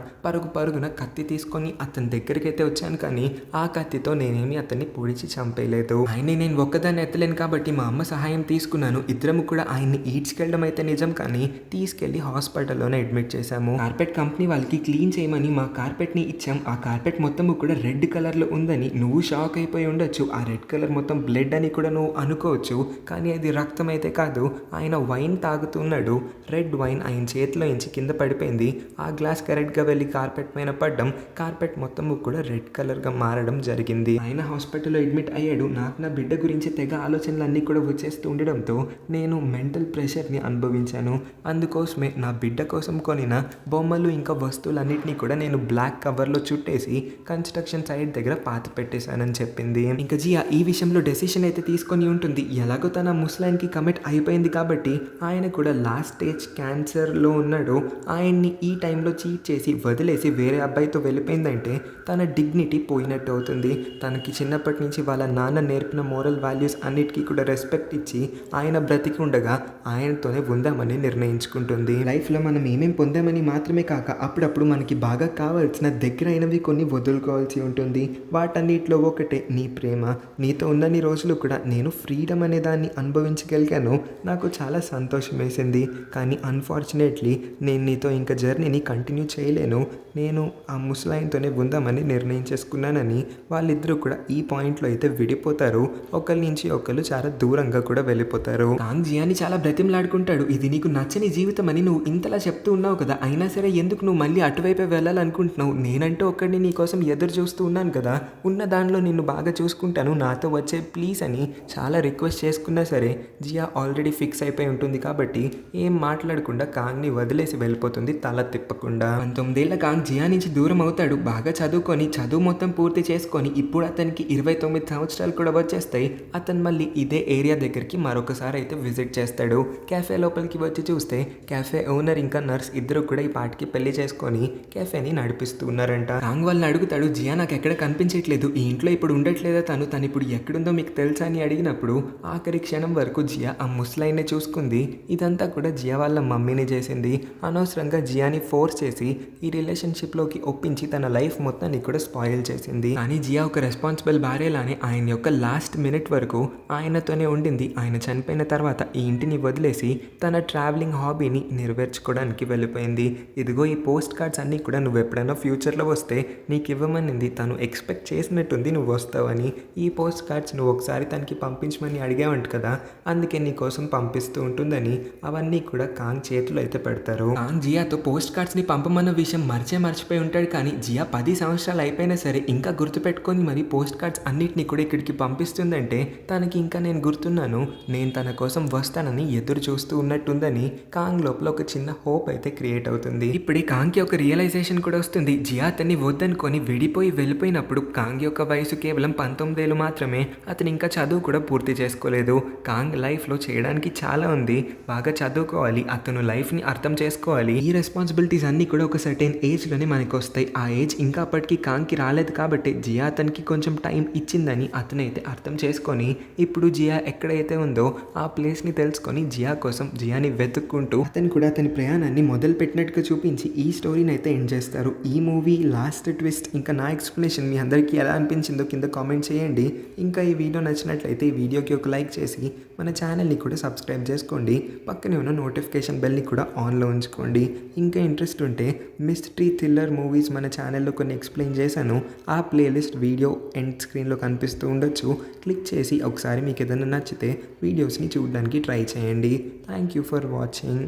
పరుగున కత్తి తీసుకొని అతని దగ్గరికి అయితే వచ్చాను, కానీ ఆ కత్తితో నేనేమి అతన్ని పొడిచి చంపేయలేదు. ఆయన్ని నేను ఒక్కదాన్ని ఎత్తలేను కాబట్టి మా అమ్మ సహాయం తీసుకున్నాను. ఇద్దరము కూడా ఆయన్ని ఈడ్చుకెళ్ళడం అయితే నిజం, కానీ తీసుకెళ్లి హాస్పిటల్లోనే అడ్మిట్ చేశాము. కార్పెట్ కంపెనీ వాళ్ళకి క్లీన్ చేయమని మా కార్పెట్ని ఇచ్చాం. ఆ కార్పెట్ మొత్తం కూడా రెడ్ కలర్లో ఉందని నువ్వు షాక్ అయిపోయి ఉండొచ్చు. ఆ రెడ్ కలర్ మొత్తం బ్లడ్ అని కూడా నువ్వు అనుకోవచ్చు, కానీ అది రక్తం అయితే కాదు. ఆయన వైన్ తాగుతున్నాడు, రెడ్ వైన్ ఆయన చేతిలో ఇంచి కింద పడిపోయింది. ఆ గ్లాస్ కరెక్ట్గా వెళ్ళి కార్పెట్ పైన పడ్డం, కార్పెట్ మొత్తం కూడా రెడ్ కలర్గా మారడం జరిగింది. ఆయన హాస్పిటల్లో అడ్మిట్ అయ్యాడు. నాకు నా బిడ్డ గురించి తెగ ఆలోచనలు అన్నీ కూడా వచ్చేస్తూ ఉండడంతో నేను మెంటల్ ప్రెషర్ని అనుభవించాను. అందుకోసమే నా బిడ్డ కోసం కొనిన బొమ్మలు ఇంకా వస్తువులన్నింటినీ కూడా నేను బ్లాక్ కవర్లో చుట్టేసి కన్స్ట్రక్షన్ సైట్ దగ్గర పాతి పెట్టేశానని చెప్పింది. ఇంకా జియా ఈ విషయంలో డెసిషన్ అయితే తీసుకొని ఉంటుంది. ఎలాగో తన ముసలాయన్కి కమిట్ అయిపోయింది కాబట్టి ఆయన కూడా లాస్ట్ స్టేజ్ క్యాన్సర్లో ఉన్నాడు. ఆయన్ని ఈ టైంలో చీట్ చేసి వదిలేసి వేరే అబ్బాయితో వెళ్ళిపోయిందంటే తన డిగ్నిటీ పోయినట్టు అవుతుంది. తనకి చిన్నప్పటి నుంచి వాళ్ళ నాన్న నేర్పిన మోరల్ వాల్యూస్ అన్నిటికీ కూడా రెస్పెక్ట్ ఇచ్చి ఆయన బ్రతికి ఉండగా ఆయనతోనే ఉందామని నిర్ణయించుకుంటుంది. లైఫ్లో మనం ఏమేం పొందామని మాత్రమే కాక అప్పుడప్పుడు మనకి బాగా కావాల్సిన దగ్గరైనవి కొన్ని వదులుకోవాల్సి ఉంటుంది. వాటన్నిటిలో ఒకటే నీ ప్రేమ. నీతో ఉన్నన్ని రోజులు కూడా నేను ఫ్రీడమ్ అనే దాన్ని అనుభవించగలిగాను. నాకు చాలా సంతోషం వేసింది, కానీ అన్ఫార్చునేట్లీ నేను నీతో ఇంకా జర్నీని కంటిన్యూ చేయలేను. నేను ఆ ముసలాయనతోనే ఉందామని నిర్ణయించేసుకున్నానని వాళ్ళిద్దరూ కూడా ఈ పాయింట్లో అయితే విడిపోతారు. ఒకరి నుంచి ఒకరు చాలా దూరంగా కూడా వెళ్ళిపోతారు. కాంగ్ జియాని చాలా బ్రతిమలాడుకుంటాడు. ఇది నీకు నచ్చని జీవితం అని నువ్వు ఇంతలా చెప్తూ ఉన్నావు కదా, అయినా సరే ఎందుకు నువ్వు మళ్ళీ అటువైపే వెళ్ళాలనుకుంటున్నావు? నేనంటూ ఒక్కడిని నీ కోసం ఎదురు చూస్తూ ఉన్నాను కదా, ఉన్న దానిలో నిన్ను బాగా చూసుకుంటాను, నాతో వచ్చే ప్లీజ్ అని చాలా రిక్వెస్ట్ చేసుకున్నా సరే జియా ఆల్రెడీ ఫిక్స్ అయిపోయి ఉంటుంది కాబట్టి ఏం మాట్లాడకుండా కాంగ్ని వదిలేసి వెళ్ళిపోతుంది తల తిప్పకుండా. 19 ఏళ్ల కాంగ్ జియా నుంచి దూరం అవుతాడు. బాగా చదువుకొని చదువు మొత్తం పూర్తి చేసుకొని ఇప్పుడు అతనికి 29 సంవత్సరాలు కూడా వచ్చేస్తాయి. అతను మళ్ళీ ఇదే ఏరియా దగ్గరికి మరొకసారి అయితే విజిట్ చేస్తాడు. క్యాఫే లోపలికి వచ్చి చూస్తే క్యాఫే ఓనర్ ఇంకా నర్స్ ఇద్దరు కూడా ఈ పాటికి పెళ్లి చేసుకొని క్యాఫేని నడిపిస్తూ ఉన్నారంట. కాంగ్ వాళ్ళని అడుగుతాడు, జియా నాకు ఎక్కడ కనిపించట్లేదు, ఈ ఇంట్లో ఇప్పుడు ఉండట్లేదా, తను ఇప్పుడు ఎక్కడుందో మీకు తెలుసా అని అడిగినప్పుడు ఆఖరి క్షణం వరకు జియా ఆ ముసలాయన్నే చూసుకుంది. ఇదంతా కూడా జియా వాళ్ళ మమ్మీని చేసింది. అనవసరంగా జియాని ఫోర్స్ చేసి ఈ రిలేషన్షిప్ రిలేషన్షిప్లోకి ఒప్పించి తన లైఫ్ మొత్తాన్ని కూడా స్పాయిల్ చేసింది. కానీ జియా ఒక రెస్పాన్సిబుల్ భార్యలానే ఆయన యొక్క లాస్ట్ మినిట్ వరకు ఆయనతోనే ఉండింది. ఆయన చనిపోయిన తర్వాత ఈ ఇంటిని వదిలేసి తన ట్రావెలింగ్ హాబీని నెరవేర్చుకోవడానికి వెళ్ళిపోయింది. ఇదిగో ఈ పోస్ట్ కార్డ్స్ అన్నీ కూడా నువ్వు ఎప్పుడైనా ఫ్యూచర్లో వస్తే నీకు ఇవ్వమనింది. తను ఎక్స్పెక్ట్ చేసినట్టుంది నువ్వు వస్తావని. ఈ పోస్ట్ కార్డ్స్ నువ్వు ఒకసారి తనకి పంపించమని అడిగావంట కదా, అందుకే నీ కోసం పంపిస్తూ ఉంటుందని అవన్నీ కూడా కాంగ్ చేతిలో అయితే పెడతారు. కాంగ్ జియాతో పోస్ట్ కార్డ్స్ని పంపమన్న విషయం మర్చిపోయి ఉంటాడు. కానీ జియా 10 సంవత్సరాలు అయిపోయినా సరే ఇంకా గుర్తుపెట్టుకొని మరి పోస్ట్ కార్డ్స్ అన్నిటిని కూడా ఇక్కడికి పంపిస్తుందంటే తనకి ఇంకా నేను గుర్తున్నాను, నేను తన కోసం వస్తానని ఎదురు చూస్తూ ఉన్నట్టుందని కాంగ్ లోపల ఒక చిన్న హోప్ అయితే క్రియేట్ అవుతుంది. ఇప్పుడే కాంగ్కి ఒక రియలైజేషన్ కూడా వస్తుంది. జియా అతన్ని వద్దనుకొని విడిపోయి వెళ్ళిపోయినప్పుడు కాంగ్ యొక్క వయసు కేవలం 19 ఏళ్ళు మాత్రమే. అతను ఇంకా చదువు కూడా పూర్తి చేసుకోలేదు. కాంగ్ లైఫ్లో చేయడానికి చాలా ఉంది. బాగా చదువుకోవాలి, అతను లైఫ్ని అర్థం చేసుకోవాలి. ఈ రెస్పాన్సిబిలిటీస్ అన్నీ కూడా ఒక సర్టెన్ ఏజ్లోనే మనకు వస్తాయి. ఆ ఏజ్ ఇంకా అప్పటికి కాంగ్కి రాలేదు కాబట్టి జియా అతనికి కొంచెం టైం ఇచ్చిందని అతనైతే అర్థం చేసుకొని ఇప్పుడు జియా ఎక్కడైతే ఉందో ఆ ప్లేస్ని తెలుసుకొని జియా కోసం జియాని వెతుక్కుంటూ అతను కూడా అతని ప్రయాణాన్ని మొదలు పెట్టినట్టుగా చూపించి ఈ స్టోరీని అయితే ఎండ్ చేస్తారు. ఈ మూవీ లాస్ట్ ట్విస్ట్ ఇంకా నా ఎక్స్ప్లెనేషన్ మీ అందరికీ ఎలా అనిపించిందో కింద కామెంట్ చేయండి. ఇంకా ఈ వీడియో నచ్చినట్లయితే ఈ వీడియోకి ఒక లైక్ చేసి మన ఛానల్ని కూడా సబ్స్క్రైబ్ చేసుకోండి. పక్కనే ఉన్న నోటిఫికేషన్ బెల్ని కూడా ఆన్లో ఉంచుకోండి. ఇంకా ఇంట్రెస్ట్ ఉంటే మిస్టరీ థ్రిల్లర్ మూవీస్ మన ఛానల్లో కొన్ని ఎక్స్ప్లెయిన్ చేశాను. ఆ ప్లేలిస్ట్ వీడియో ఎండ్ స్క్రీన్లో కనిపిస్తూ ఉండొచ్చు. క్లిక్ చేసి ఒకసారి మీకు ఏదైనా నచ్చితే వీడియోస్ని చూడడానికి ట్రై చేయండి. Thank you for watching.